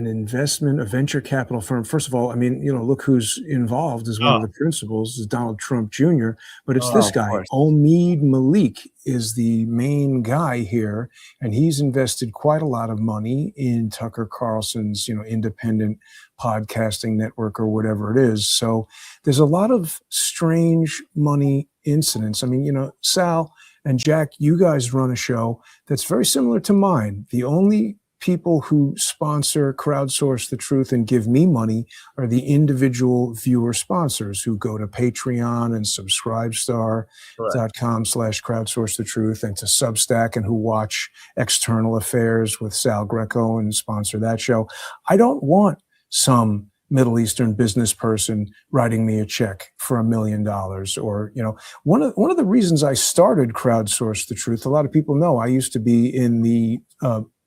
investment, a venture capital firm. First of all, I mean, look who's involved as one of the principals is Donald Trump Jr., but it's this guy, Omid Malik is the main guy here, and he's invested quite a lot of money in Tucker Carlson's, independent podcasting network or whatever it is. So there's a lot of strange money incidents. I mean, Sal and Jack, you guys run a show that's very similar to mine. The only people who sponsor Crowdsource the Truth and give me money are the individual viewer sponsors who go to Patreon and subscribestar.com/crowdsource the truth and to Substack and who watch External Affairs with Sal Greco and sponsor that show. I don't want some Middle Eastern business person writing me a check for $1 million or, one of the reasons I started Crowdsource the Truth, a lot of people know I used to be in the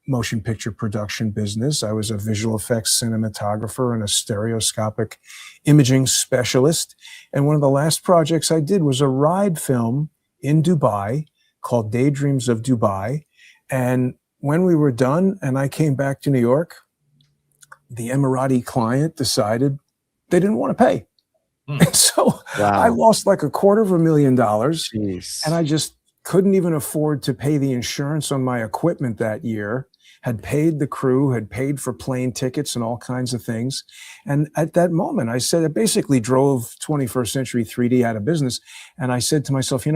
motion picture production business. I was a visual effects cinematographer and a stereoscopic imaging specialist. And one of the last projects I did was a ride film in Dubai called Daydreams of Dubai. And when we were done and I came back to New York, the Emirati client decided they didn't want to pay. And so I lost like $250,000. Jeez. And I just couldn't even afford to pay the insurance on my equipment that year, had paid the crew, had paid for plane tickets and all kinds of things. And at that moment, I said, it basically drove 21st Century 3D out of business. And I said to myself,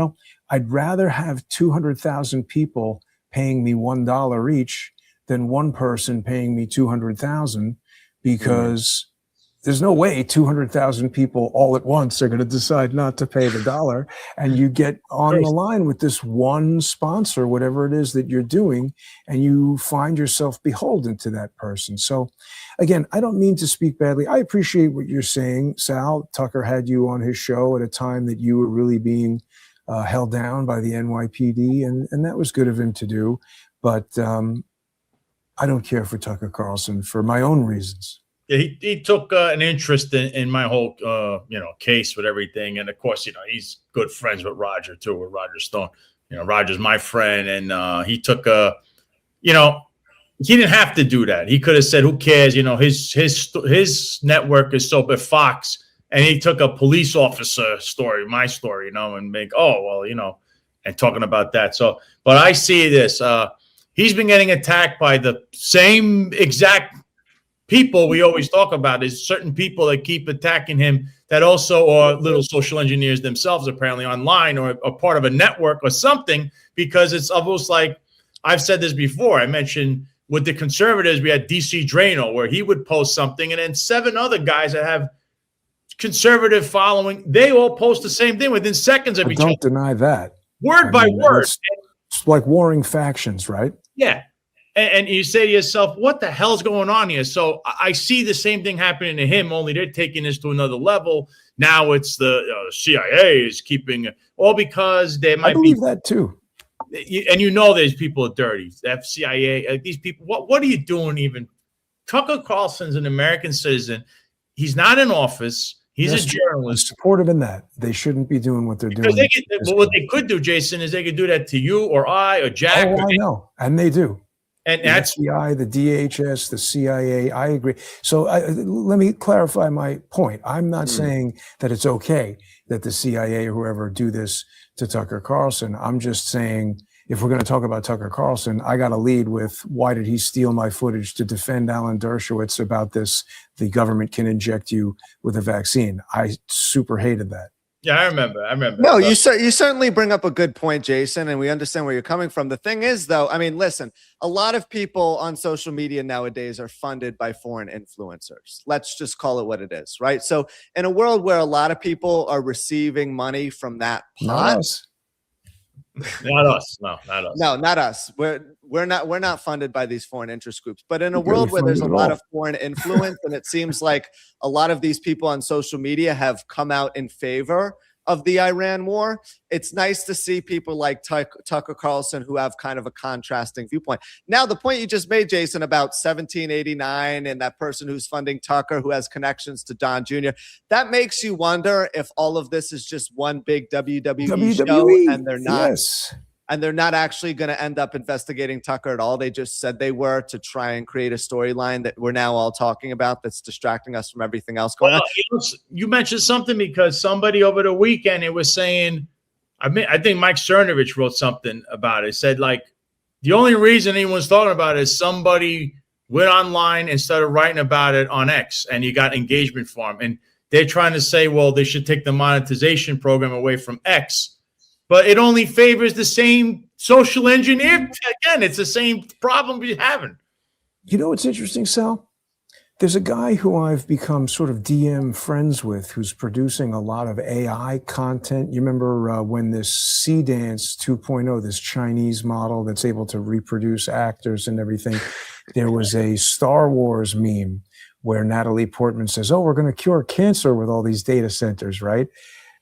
I'd rather have 200,000 people paying me $1 each than one person paying me 200,000 because there's no way 200,000 people all at once are going to decide not to pay the dollar. And you get on the line with this one sponsor, whatever it is that you're doing, and you find yourself beholden to that person. So again, I don't mean to speak badly. I appreciate what you're saying. Sal, Tucker had you on his show at a time that you were really being held down by the NYPD, and that was good of him to do. but I don't care for Tucker Carlson for my own reasons. Yeah, he took an interest in my whole case with everything, and of course, he's good friends with Roger too, with Roger Stone. Roger's my friend, and he took he didn't have to do that. He could have said, "Who cares?" His network is so big, Fox, and he took a police officer story, my story, and make and talking about that. So, but I see this. He's been getting attacked by the same exact people we always talk about. Is certain people that keep attacking him that also are little social engineers themselves, apparently online, or a part of a network or something, because it's almost like, I've said this before. I mentioned with the conservatives, we had DC Drano, where he would post something, and then 7 other guys that have conservative following, they all post the same thing within seconds of each other. Don't deny that. Word by word. It's like warring factions, right? Yeah. And you say to yourself, what the hell's going on here? So I see the same thing happening to him, only they're taking this to another level. Now it's the CIA is keeping it, all because they might I believe that too. And these people are dirty. CIA, these people, what are you doing even? Tucker Carlson's an American citizen. He's not in office. He's a journalist. I'm supportive in that. They shouldn't be doing what they're doing. What they could do, Jason, is they could do that to you or I or Jack. Oh, I know. And they do. And that's the FBI, the DHS, the CIA. I agree. So let me clarify my point. I'm not saying that it's okay that the CIA or whoever do this to Tucker Carlson. I'm just saying, if we're going to talk about Tucker Carlson, I got to lead with, why did he steal my footage to defend Alan Dershowitz about this? The government can inject you with a vaccine. I super hated that. Yeah, I remember. No, you certainly bring up a good point, Jason, and we understand where you're coming from. The thing is, though, I mean, listen, a lot of people on social media nowadays are funded by foreign influencers. Let's just call it what it is, right? So in a world where a lot of people are receiving money from that pot, not us. No, not us. No, not us. We're not funded by these foreign interest groups. But in a world where there's a lot of foreign influence, and it seems like a lot of these people on social media have come out in favor of the Iran war, it's nice to see people like Tucker Carlson who have kind of a contrasting viewpoint. Now, the point you just made, Jason, about 1789 and that person who's funding Tucker who has connections to Don Jr., that makes you wonder if all of this is just one big WWE show, and they're not. Yes. And they're not actually going to end up investigating Tucker at all. They just said they were, to try and create a storyline that we're now all talking about that's distracting us from everything else going on. You mentioned something, because somebody over the weekend, it was saying, I think Mike Cernovich wrote something about it. It said, like, the only reason anyone's talking about it is somebody went online and started writing about it on X, and you got engagement for them. And they're trying to say, well, they should take the monetization program away from X. But it only favors the same social engineer. Again, it's the same problem we're having. You know what's interesting, Sal? There's a guy who I've become sort of DM friends with who's producing a lot of AI content. You remember when this C-Dance 2.0, this Chinese model that's able to reproduce actors and everything, there was a Star Wars meme where Natalie Portman says, oh, we're going to cure cancer with all these data centers, right?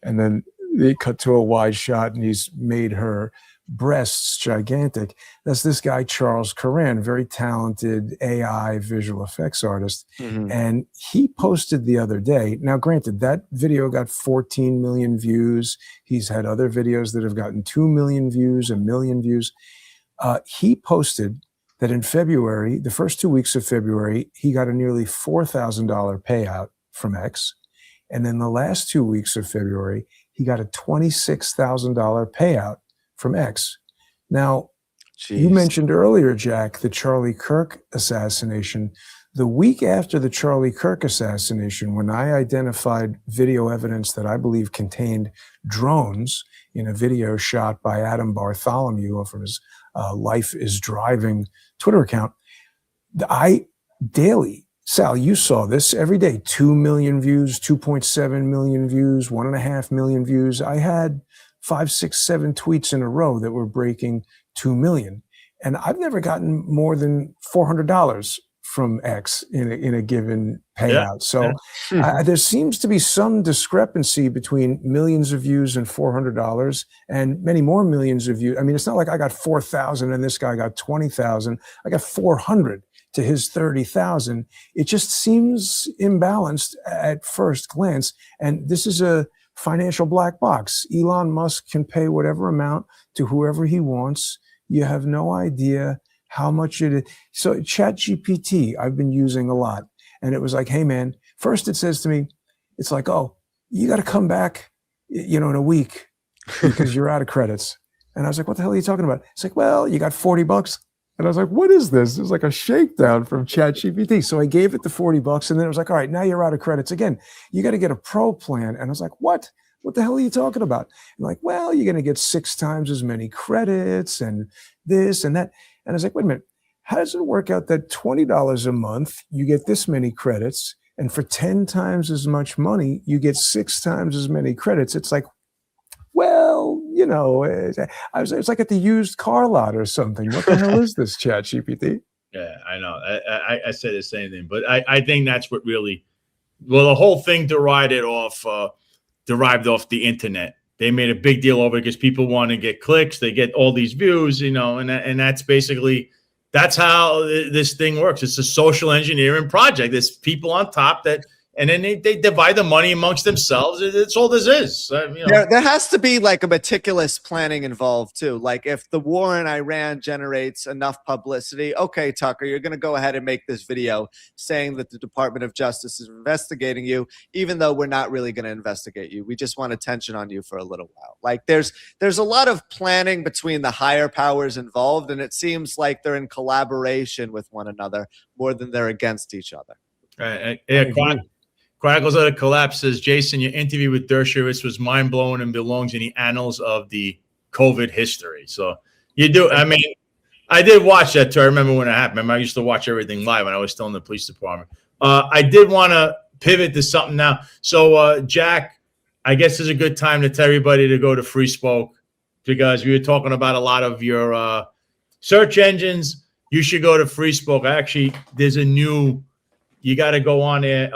And then they cut to a wide shot and he's made her breasts gigantic. That's this guy, Charles Curran, very talented AI visual effects artist. And he posted the other day. Now, granted, that video got 14 million views. He's had other videos that have gotten 2 million views, 1 million views. He posted that in February, the first 2 weeks of February, he got a nearly $4,000 payout from X. And then the last 2 weeks of February, he got a $26,000 payout from X. Now, you mentioned earlier, Jack, the Charlie Kirk assassination. The week after the Charlie Kirk assassination, when I identified video evidence that I believe contained drones in a video shot by Adam Bartholomew from his Life is Driving Twitter account, I daily, Sal, you saw this every day, 2 million views, 2.7 million views, 1.5 million views. I had 5, 6, 7 tweets in a row that were breaking 2 million. And I've never gotten more than $400 from X in a given payout. Yeah. So there seems to be some discrepancy between millions of views and $400 and many more millions of views. I mean, it's not like I got 4,000 and this guy got 20,000. I got 400 to his 30,000. It just seems imbalanced at first glance. And this is a financial black box. Elon Musk can pay whatever amount to whoever he wants. You have no idea how much it is. So ChatGPT, I've been using a lot. And it was like, hey, man, first it says to me, it's like, oh, you got to come back, in a week because you're out of credits. And I was like, what the hell are you talking about? It's like, well, you got $40. And I was like, what is this? It was like a shakedown from ChatGPT. So I gave it the $40 and then it was like, all right, now you're out of credits again. You got to get a pro plan. And I was like, what? What the hell are you talking about? And like, well, you're going to get 6 times as many credits and this and that. And I was like, wait a minute, how does it work out that $20 a month, you get this many credits, and for 10 times as much money, you get 6 times as many credits? It's like, well, it's like at the used car lot or something. What the hell is this ChatGPT? Yeah, I know. I said the same thing, but I think that's what really, the whole thing derived off the internet. They made a big deal over it because people want to get clicks. They get all these views, and that's basically, that's how this thing works. It's a social engineering project. There's people on top and then they divide the money amongst themselves. It's all this is. There has to be like a meticulous planning involved too. Like if the war in Iran generates enough publicity, okay, Tucker, you're going to go ahead and make this video saying that the Department of Justice is investigating you, even though we're not really going to investigate you. We just want attention on you for a little while. Like there's a lot of planning between the higher powers involved, and it seems like they're in collaboration with one another more than they're against each other. Right. Chronicles of the Collapse says, Jason, your interview with Dershowitz was mind-blowing and belongs in the annals of the COVID history. So you do. I mean, I did watch that too. I remember when it happened. I used to watch everything live when I was still in the police department. I did want to pivot to something now. So, Jack, I guess it's a good time to tell everybody to go to Free Spoke because we were talking about a lot of your search engines. You should go to Free Spoke. There's a new... You got to go on there.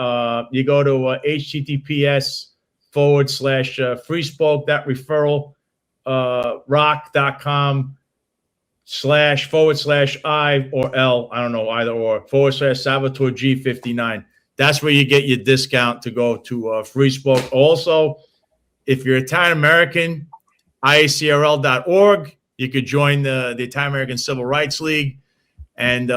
You go to https:/freespoke.referral rock.com// or L, I don't know, either or, /Salvatore G59. That's where you get your discount to go to Free Spoke. Also, if you're Italian American, IACRL.org, you could join the Italian American Civil Rights League. And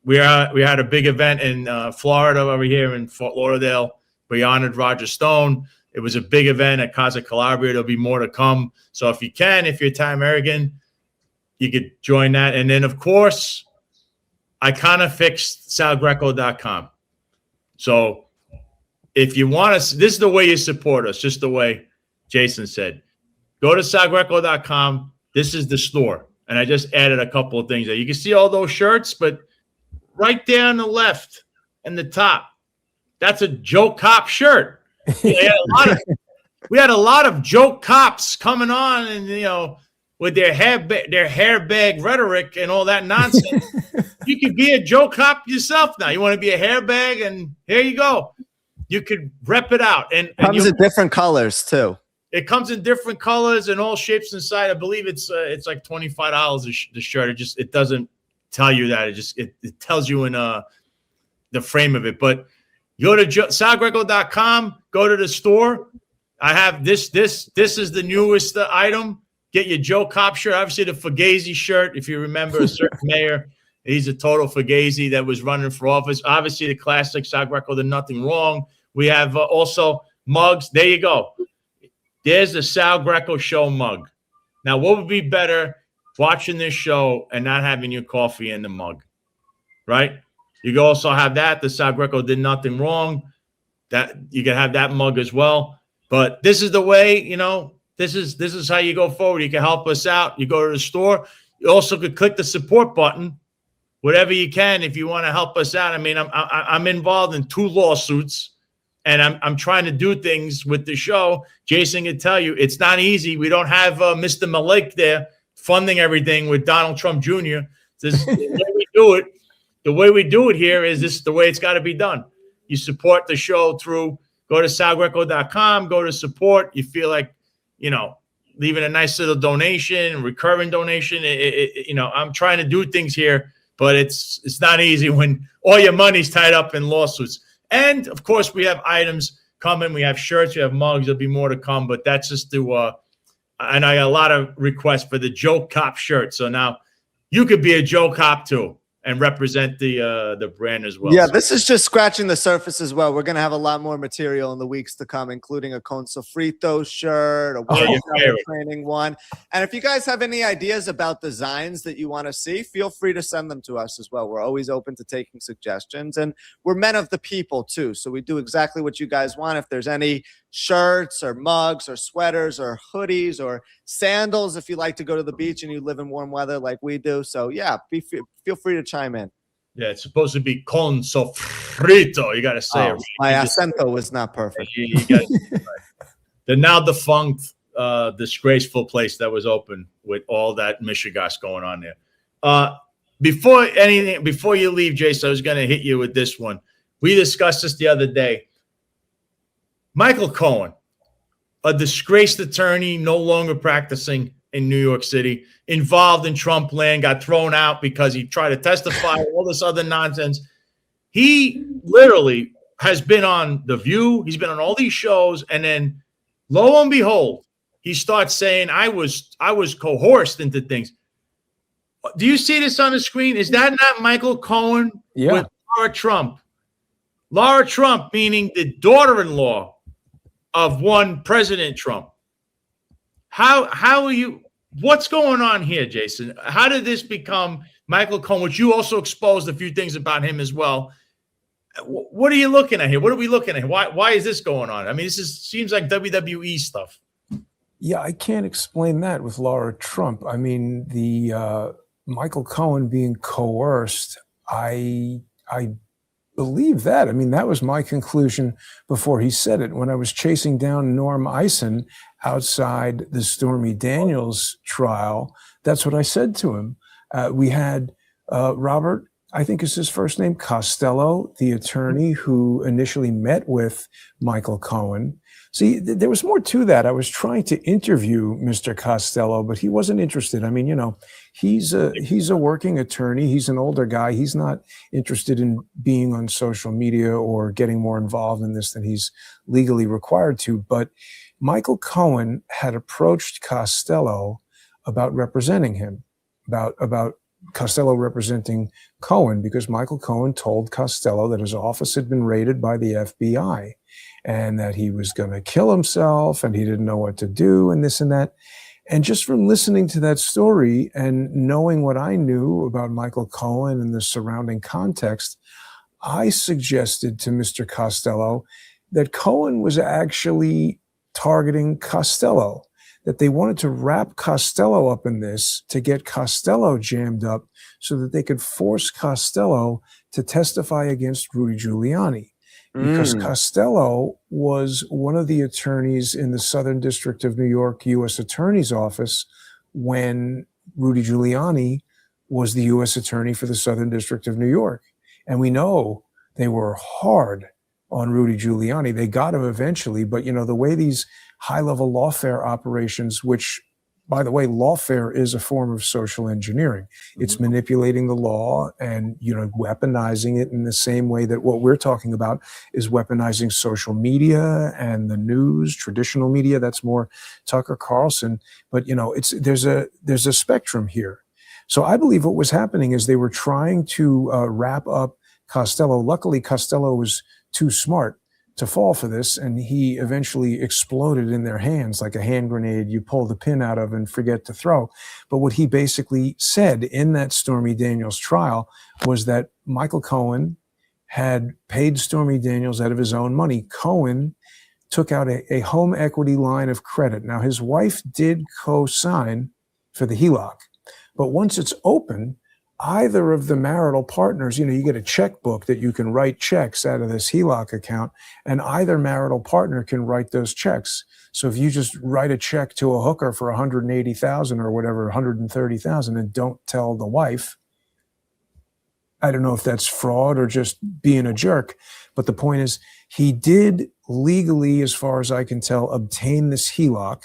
we had a big event in Florida over here in Fort Lauderdale. We honored Roger Stone. It was a big event at Casa Calabria. There'll be more to come. So if you're Italian American, you could join that. And then, of course, I kind of fixed salgreco.com. So if you want us, this is the way you support us, just the way Jason said. Go to salgreco.com. This is the store. And I just added a couple of things there. You can see all those shirts, but right there on the left and the top, that's a Joe Cop shirt. We had a lot of Joe Cops coming on, and with their hairbag rhetoric and all that nonsense. You could be a Joe Cop yourself now. You want to be a hairbag, and here you go. You could rep it out, and comes in different colors too. It comes in different colors and all shapes inside. I believe it's like $25 the shirt. It doesn't tell you that. It tells you in the frame of it. But go to salgreco.com, go to the store. I have this is the newest item. Get your Joe Cop shirt. Obviously the Fugazi shirt, if you remember a certain mayor. He's a total Fugazi that was running for office. Obviously the classic Sal Greco, the Nothing Wrong. We have also mugs. There you go. There's the Sal Greco Show mug. Now, what would be better watching this show and not having your coffee in the mug, right? You can also have that. The Sal Greco did nothing wrong. That you can have that mug as well. But this is the way, this is how you go forward. You can help us out. You go to the store. You also could click the support button, whatever you can, if you want to help us out. I mean, I'm involved in 2 lawsuits. And I'm trying to do things with the show. Jason can tell you it's not easy. We don't have Mr. Malik there funding everything with Donald Trump Jr. This is the way we do it. the way we do it here is this is the way it's got to be done. You support the show through, go to salgreco.com, go to support. You feel like, leaving a nice little donation, recurring donation. I'm trying to do things here, but it's not easy when all your money's tied up in lawsuits. And of course, we have items coming. We have shirts, we have mugs. There'll be more to come, but that's just to, and I got a lot of requests for the Joe Cop shirt. So now you could be a Joe Cop too and represent the brand as well. Yeah, this is just scratching the surface as well. We're going to have a lot more material in the weeks to come, including a Con Sofrito shirt, a workout training one. And if you guys have any ideas about designs that you want to see, feel free to send them to us as well. We're always open to taking suggestions. And we're men of the people too. So we do exactly what you guys want. If there's any shirts or mugs or sweaters or hoodies or sandals, if you like to go to the beach and you live in warm weather like we do. So yeah, feel free to chime in. Yeah, it's supposed to be con sofrito. You got to say it right. My acento was not perfect. You got the now defunct, disgraceful place that was open with all that Michigas going on there. Before you leave, Jason, I was going to hit you with this one. We discussed this the other day. Michael Cohen, a disgraced attorney, no longer practicing in New York City, involved in Trump land, got thrown out because he tried to testify, all this other nonsense. He literally has been on The View. He's been on all these shows. And then lo and behold, he starts saying, I was coerced into things. Do you see this on the screen? Is that not Michael Cohen with Laura Trump? Laura Trump, meaning the daughter-in-law of one President Trump. How are you? What's going on here, Jason? How did this become Michael Cohen, which you also exposed a few things about him as well? What are you looking at here? What are we looking at? Why is this going on? I mean, seems like WWE stuff. Yeah, I can't explain that with Laura Trump. I mean, the Michael Cohen being coerced, I believe that. I mean, that was my conclusion before he said it. When I was chasing down Norm Eisen outside the Stormy Daniels trial, that's what I said to him. We had Robert, I think is his first name, Costello, the attorney who initially met with Michael Cohen. See, there was more to that. I was trying to interview Mr. Costello, but he wasn't interested. I mean, he's a working attorney. He's an older guy. He's not interested in being on social media or getting more involved in this than he's legally required to. But Michael Cohen had approached Costello about representing him, about Costello representing Cohen, because Michael Cohen told Costello that his office had been raided by the FBI and that he was going to kill himself and he didn't know what to do and this and that. And just from listening to that story and knowing what I knew about Michael Cohen and the surrounding context, I suggested to Mr. Costello that Cohen was actually targeting Costello, that they wanted to wrap Costello up in this to get Costello jammed up so that they could force Costello to testify against Rudy Giuliani. Because Costello was one of the attorneys in the Southern District of New York U.S. Attorney's Office when Rudy Giuliani was the U.S. Attorney for the Southern District of New York. And we know they were hard on Rudy Giuliani. They got him eventually, but the way these high-level lawfare operations, which, by the way, lawfare is a form of social engineering. It's manipulating the law and, weaponizing it in the same way that what we're talking about is weaponizing social media and the news, traditional media. That's more Tucker Carlson. But, there's a spectrum here. So I believe what was happening is they were trying to wrap up Costello. Luckily, Costello was too smart to fall for this, and he eventually exploded in their hands like a hand grenade you pull the pin out of and forget to throw. But what he basically said in that Stormy Daniels trial was that Michael Cohen had paid Stormy Daniels out of his own money. Cohen took out a home equity line of credit. Now, his wife did co-sign for the HELOC, but once it's open, either of the marital partners, you get a checkbook that you can write checks out of this HELOC account, and either marital partner can write those checks. So if you just write a check to a hooker for $180,000 or whatever, $130,000, and don't tell the wife, I don't know if that's fraud or just being a jerk, but the point is he did legally, as far as I can tell, obtain this HELOC.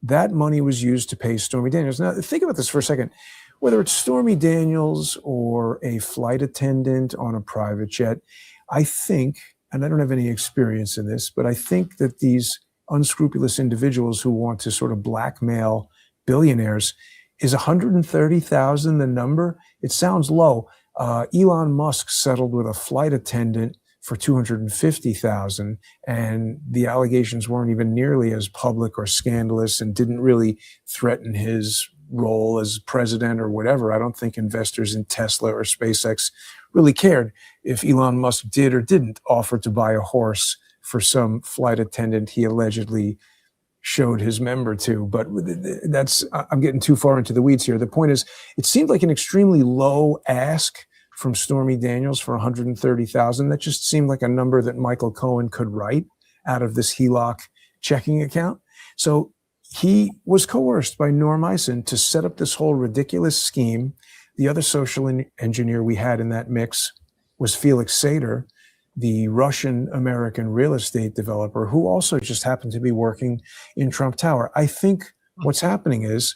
That money was used to pay Stormy Daniels. Now, think about this for a second. Whether it's Stormy Daniels or a flight attendant on a private jet, I think, and I don't have any experience in this, but I think that these unscrupulous individuals who want to sort of blackmail billionaires, is 130,000 the number? It sounds low. Elon Musk settled with a flight attendant for 250,000, and the allegations weren't even nearly as public or scandalous and didn't really threaten his role as president or whatever. I don't think investors in Tesla or SpaceX really cared if Elon Musk did or didn't offer to buy a horse for some flight attendant he allegedly showed his member to. But that's, I'm getting too far into the weeds here. The point is, it seemed like an extremely low ask from Stormy Daniels for 130,000. That just seemed like a number that Michael Cohen could write out of this HELOC checking account. So he was coerced by Norm Eisen to set up this whole ridiculous scheme. The other social engineer we had in that mix was Felix Sater, the Russian-American real estate developer, who also just happened to be working in Trump Tower. I think what's happening is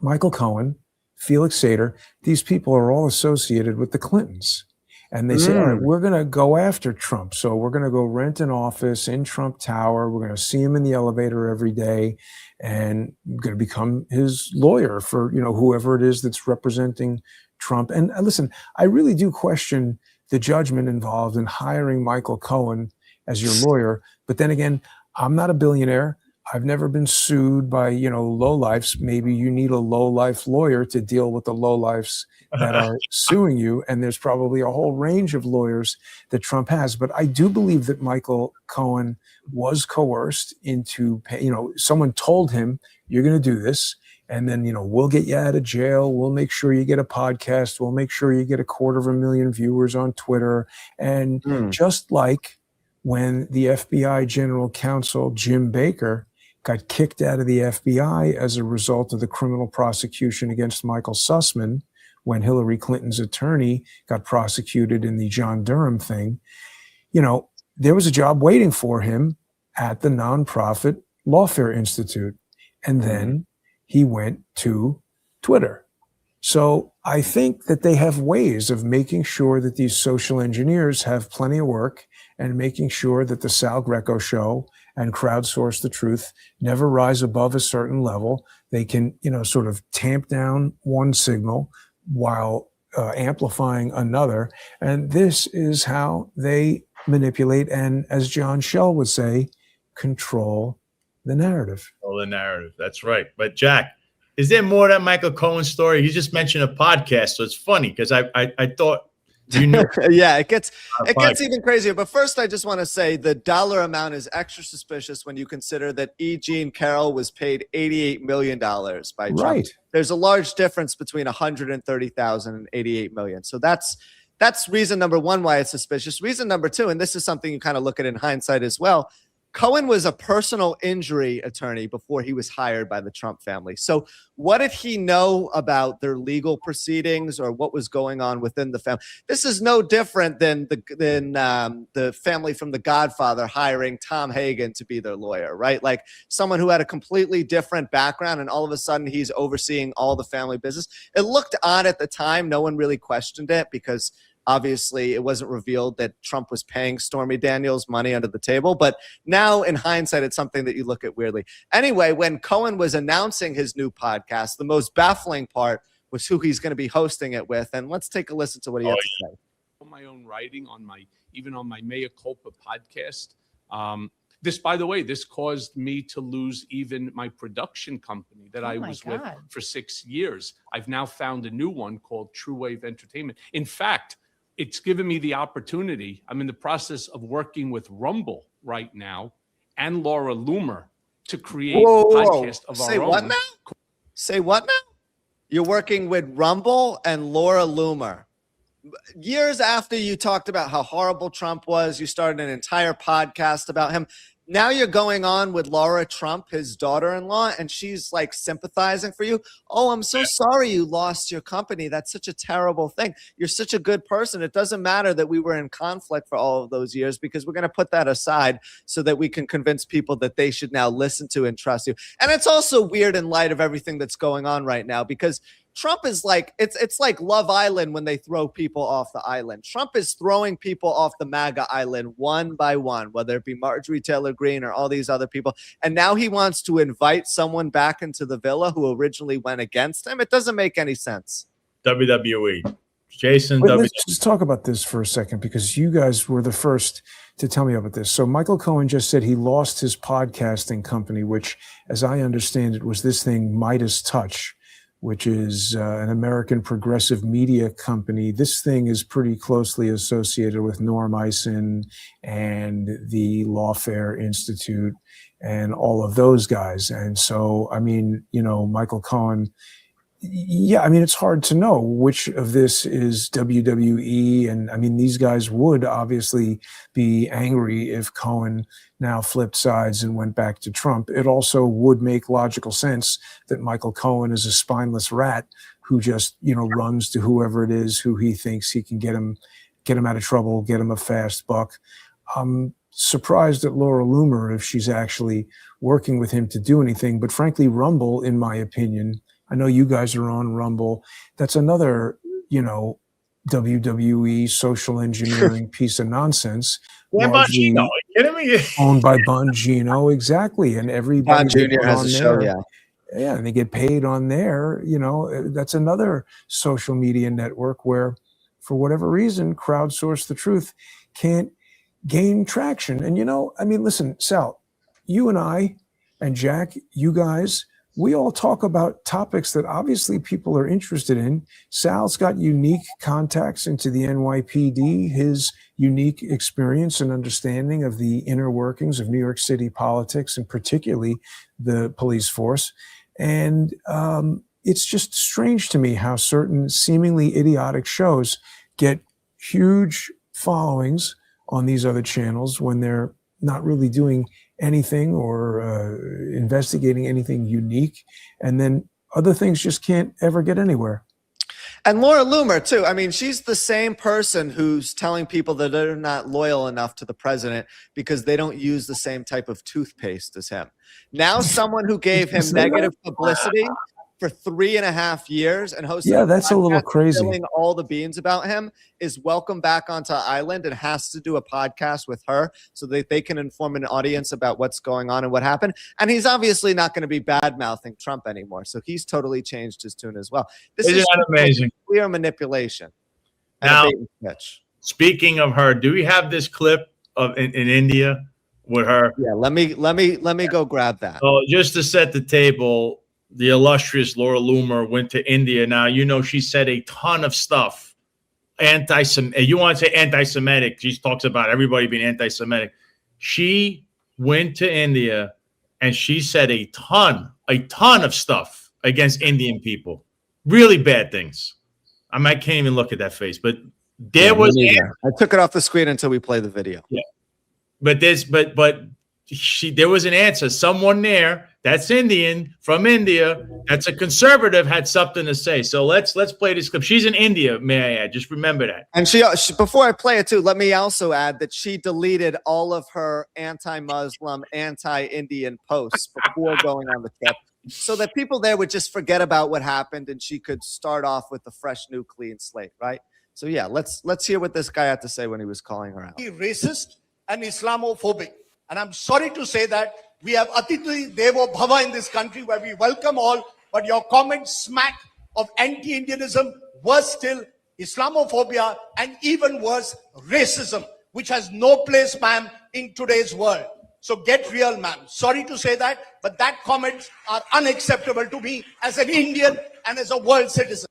Michael Cohen, Felix Sater, these people are all associated with the Clintons. And they say, all right, we're going to go after Trump. So we're going to go rent an office in Trump Tower. We're going to see him in the elevator every day, and we're going to become his lawyer for, you know, whoever it is that's representing Trump. And listen, I really do question the judgment involved in hiring Michael Cohen as your lawyer. But then again, I'm not a billionaire. I've never been sued by, you know, lowlifes. Maybe you need a lowlife lawyer to deal with the lowlifes that are suing you. And there's probably a whole range of lawyers that Trump has. But I do believe that Michael Cohen was coerced into, you know, someone told him, you're going to do this. And then, you know, we'll get you out of jail. We'll make sure you get a podcast. We'll make sure you get 250,000 viewers on Twitter. And just like when the FBI general counsel, Jim Baker, got kicked out of the FBI as a result of the criminal prosecution against Michael Sussman, when Hillary Clinton's attorney got prosecuted in the John Durham thing, you know, there was a job waiting for him at the nonprofit Lawfare Institute. And then he went to Twitter. So I think that they have ways of making sure that these social engineers have plenty of work, and making sure that the Sal Greco Show and Crowdsource the Truth never rise above a certain level. They can, you know, sort of tamp down one signal while amplifying another. And this is how they manipulate and, as John Shell would say, control the narrative. Oh, the narrative. That's right. But Jack, is there more to that Michael Cohen story? He just mentioned a podcast, so it's funny because I thought, you know, yeah, it gets even crazier. But first, I just want to say the dollar amount is extra suspicious when you consider that E. Jean Carroll was paid $88 million by Trump. Right. There's a large difference between 130,000 and 88 million. So that's reason number one why it's suspicious. Reason number two, and this is something you kind of look at in hindsight as well, Cohen was a personal injury attorney before he was hired by the Trump family. So what did he know about their legal proceedings or what was going on within the family? This is no different than the family from The Godfather hiring Tom Hagen to be their lawyer, right? Like someone who had a completely different background, and all of a sudden he's overseeing all the family business. It looked odd at the time. No one really questioned it because obviously, it wasn't revealed that Trump was paying Stormy Daniels money under the table. But now, in hindsight, it's something that you look at weirdly. Anyway, when Cohen was announcing his new podcast, the most baffling part was who he's going to be hosting it with. And let's take a listen to what he had to say. My own writing on even on my Mea Culpa podcast. This, by the way, this caused me to lose even my production company that I was with for 6 years. I've now found a new one called True Wave Entertainment. In fact, it's given me the opportunity. I'm in the process of working with Rumble right now and Laura Loomer to create a podcast of our own. Say what now? Say what now? You're working with Rumble and Laura Loomer. Years after you talked about how horrible Trump was, you started an entire podcast about him. Now you're going on with Laura Trump, his daughter-in-law, and she's like sympathizing for you. Oh, I'm so sorry you lost your company. That's such a terrible thing. You're such a good person. It doesn't matter that we were in conflict for all of those years, because we're going to put that aside so that we can convince people that they should now listen to and trust you. And it's also weird in light of everything that's going on right now, because Trump is like, it's like Love Island when they throw people off the island. Trump is throwing people off the MAGA island one by one, whether it be Marjorie Taylor Greene or all these other people. And now he wants to invite someone back into the villa who originally went against him. It doesn't make any sense. WWE. Jason, Let's just talk about this for a second, because you guys were the first to tell me about this. So Michael Cohen just said he lost his podcasting company, which, as I understand it, was this thing Midas Touch, which is an American progressive media company. This thing is pretty closely associated with Norm Eisen and the Lawfare Institute and all of those guys. And so, I mean, you know, Michael Cohen, yeah, I mean, it's hard to know which of this is WWE. And I mean, these guys would obviously be angry if Cohen now flipped sides and went back to Trump. It also would make logical sense that Michael Cohen is a spineless rat who just, you know, runs to whoever it is who he thinks he can get him out of trouble, get him a fast buck. I'm surprised at Laura Loomer if she's actually working with him to do anything. But frankly, Rumble, in my opinion, I know you guys are on Rumble. That's another, you know, WWE social engineering piece of nonsense. Bongino, are you kidding me? Owned by Bongino, exactly. And everybody Jr. has a show, yeah. Yeah, and they get paid on there. You know, that's another social media network where, for whatever reason, Crowdsource the Truth can't gain traction. And, you know, I mean, listen, Sal, you and I and Jack, you guys, we all talk about topics that obviously people are interested in. Sal's got unique contacts into the NYPD, his unique experience and understanding of the inner workings of New York City politics, and particularly the police force. And it's just strange to me how certain seemingly idiotic shows get huge followings on these other channels when they're not really doing anything or investigating anything unique, and then other things just can't ever get anywhere. And Laura Loomer, too. I mean, she's the same person who's telling people that they're not loyal enough to the president because they don't use the same type of toothpaste as him. Now someone who gave him negative publicity for 3.5 years and hosted that's a little crazy, spilling all the beans about him, is welcome back onto Island and has to do a podcast with her so that they can inform an audience about what's going on and what happened. And he's obviously not going to be bad-mouthing Trump anymore. So he's totally changed his tune as well. This is amazing. Clear manipulation. Now, speaking of her, do we have this clip of in India with her? Yeah, let me go grab that. So just to set the table, the illustrious Laura Loomer went to India. Now, you know, she said a ton of stuff. You want to say anti-Semitic. She talks about everybody being anti-Semitic. She went to India and she said a ton of stuff against Indian people. Really bad things. I can't even look at that face, but there was. I took it off the screen until we play the video. Yeah. But there was an answer. Someone there that's Indian from India, that's a conservative, had something to say. So let's play this clip. She's in India, may I add? Just remember that. And she before I play it too, let me also add that she deleted all of her anti-Muslim, anti-Indian posts before going on the trip, so that people there would just forget about what happened and she could start off with a fresh, new, clean slate, right? So yeah, let's hear what this guy had to say when he was calling her out. Racist and Islamophobic. And I'm sorry to say that we have Atiti Devo Bhava in this country where we welcome all, but your comments smack of anti-Indianism, worse still, Islamophobia, and even worse, racism, which has no place, ma'am, in today's world. So get real, ma'am. Sorry to say that, but that comments are unacceptable to me as an Indian and as a world citizen.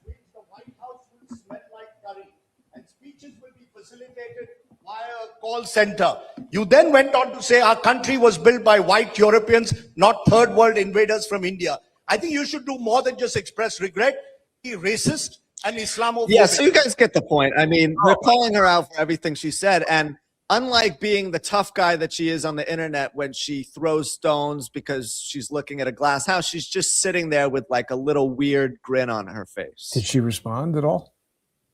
The White House will smell like curry, and speeches will be facilitated via a call center. You then went on to say our country was built by white Europeans, not third world invaders from India. I think you should do more than just express regret. Be racist and Islamophobic. Yeah, so you guys get the point. I mean, we're calling her out for everything she said, and unlike being the tough guy that she is on the internet when she throws stones because she's looking at a glass house, she's just sitting there with like a little weird grin on her face. Did she respond at all?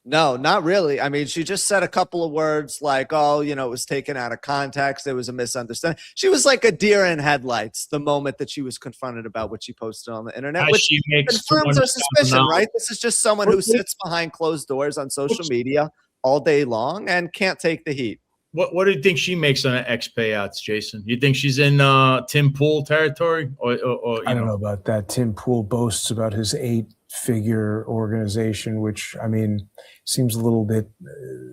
No, not really. I mean, she just said a couple of words like, oh, you know, it was taken out of context. There was a misunderstanding. She was like a deer in headlights the moment that she was confronted about what she posted on the internet, which She makes confirms her $200,000. suspicion, right? This is just someone who sits behind closed doors on social media all day long and can't take the heat. What do you think she makes on X payouts, Jason? You think she's in Tim Pool territory? Or I don't know about that. Tim Pool boasts about his 8-figure organization, which, I mean, seems a little bit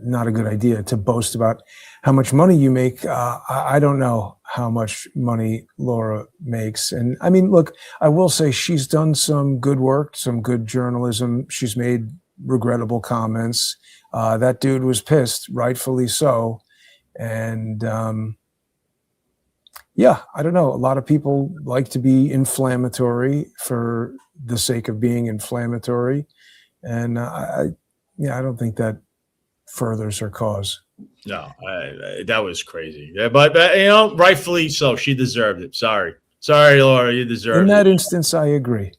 not a good idea to boast about how much money you make. I don't know how much money Laura makes. And I mean, look, I will say she's done some good work, some good journalism. She's made regrettable comments. That dude was pissed, rightfully so. And yeah, I don't know. A lot of people like to be inflammatory for the sake of being inflammatory. And I don't think that furthers her cause. No, that was crazy. Yeah, but you know, rightfully so. She deserved it. Sorry, Laura, you deserved it. In that instance, I agree.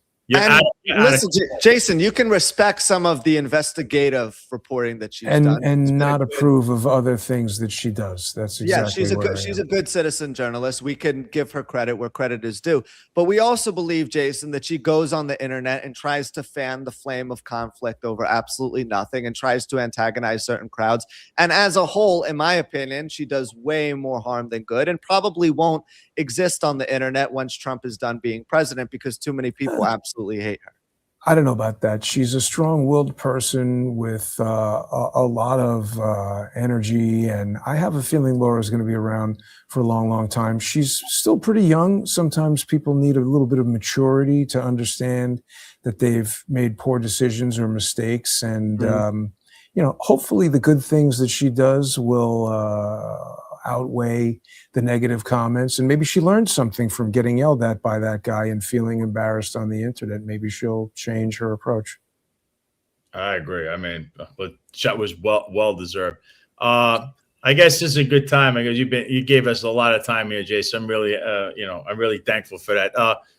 Listen, Jason, you can respect some of the investigative reporting that she's done, and not approve of other things that she does. That's exactly she's a good citizen journalist. We can give her credit where credit is due. But we also believe, Jason, that she goes on the internet and tries to fan the flame of conflict over absolutely nothing and tries to antagonize certain crowds. And as a whole, in my opinion, she does way more harm than good and probably won't exist on the internet once Trump is done being president because too many people absolutely hate her. I don't know about that. She's a strong-willed person with a lot of energy, and I have a feeling Laura's going to be around for a long, long time. She's still pretty young. Sometimes people need a little bit of maturity to understand that they've made poor decisions or mistakes, and you know, hopefully the good things that she does will outweigh the negative comments, and maybe she learned something from getting yelled at by that guy and feeling embarrassed on the internet. Maybe she'll change her approach. I agree. I mean, but that was well deserved. I guess this is a good time because you gave us a lot of time here, Jason. I'm really I'm really thankful for that.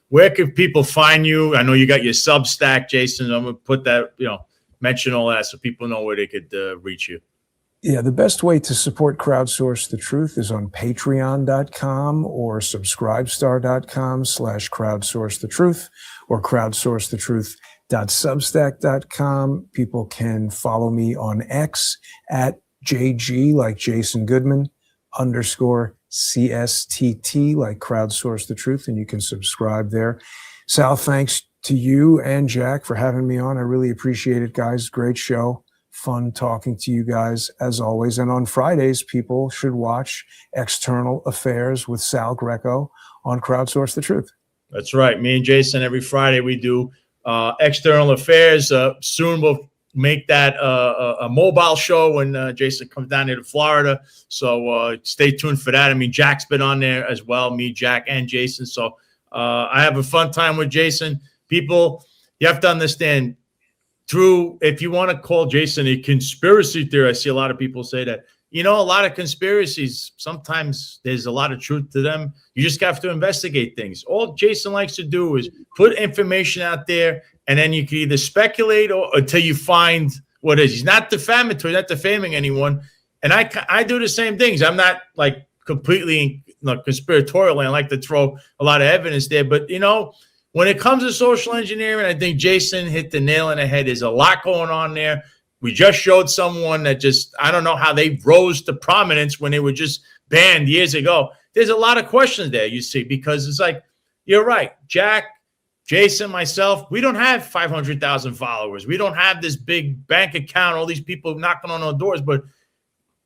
Where can people find you? I know you got your Substack, Jason. I'm gonna put that, mention all that so people know where they could reach you. Yeah, the best way to support Crowdsource the Truth is on patreon.com or subscribestar.com/crowdsourcethetruth or crowdsourcethetruth.substack.com. People can follow me on X at JG, like Jason Goodman, _CSTT, like Crowdsource the Truth, and you can subscribe there. Sal, thanks to you and Jack for having me on. I really appreciate it, guys. Great show. Fun talking to you guys as always. And on Fridays, people should watch External Affairs with Sal Greco on Crowdsource the Truth. That's right. Me and Jason, every Friday we do External Affairs. Soon we'll make that a mobile show when Jason comes down here to Florida. So stay tuned for that. I mean, Jack's been on there as well, me, Jack, and Jason. So I have a fun time with Jason. People, you have to understand, if you want to call Jason a conspiracy theorist, I see a lot of people say that. A lot of conspiracies, sometimes there's a lot of truth to them. You just have to investigate things. All Jason likes to do is put information out there, and then you can either speculate or until you find what it is. He's not defamatory, not defaming anyone. And I do the same things. I'm not like completely conspiratorial, and I like to throw a lot of evidence there. But, when it comes to social engineering, I think Jason hit the nail on the head. There's a lot going on there. We just showed someone that I don't know how they rose to prominence when they were just banned years ago. There's a lot of questions there, you see, because it's like, you're right. Jack, Jason, myself, we don't have 500,000 followers. We don't have this big bank account, all these people knocking on our doors. But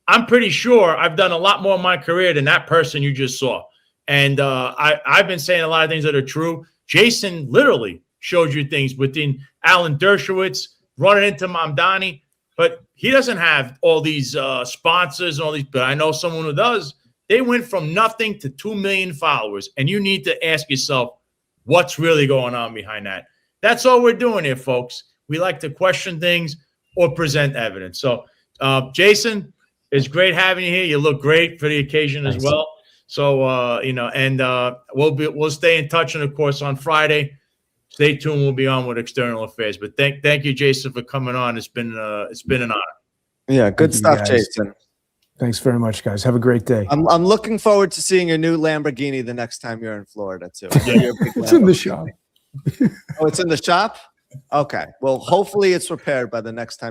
I'm pretty sure I've done a lot more in my career than that person you just saw. And I've been saying a lot of things that are true. Jason literally showed you things within Alan Dershowitz, running into Mamdani, but he doesn't have all these sponsors and all these. But I know someone who does. They went from nothing to 2 million followers, and you need to ask yourself, what's really going on behind that? That's all we're doing here, folks. We like to question things or present evidence. So, Jason, It's great having you here. You look great for the occasion as well. So, and we'll stay in touch. And of course, on Friday, stay tuned. We'll be on with External Affairs. But thank you, Jason, for coming on. It's been an honor. Yeah, good Thank you, stuff, guys. Jason. Thanks very much, guys. Have a great day. I'm looking forward to seeing your new Lamborghini the next time you're in Florida too. I know you're a big It's in the Lambo shop. Oh, it's in the shop? Okay. Well, hopefully it's repaired by the next time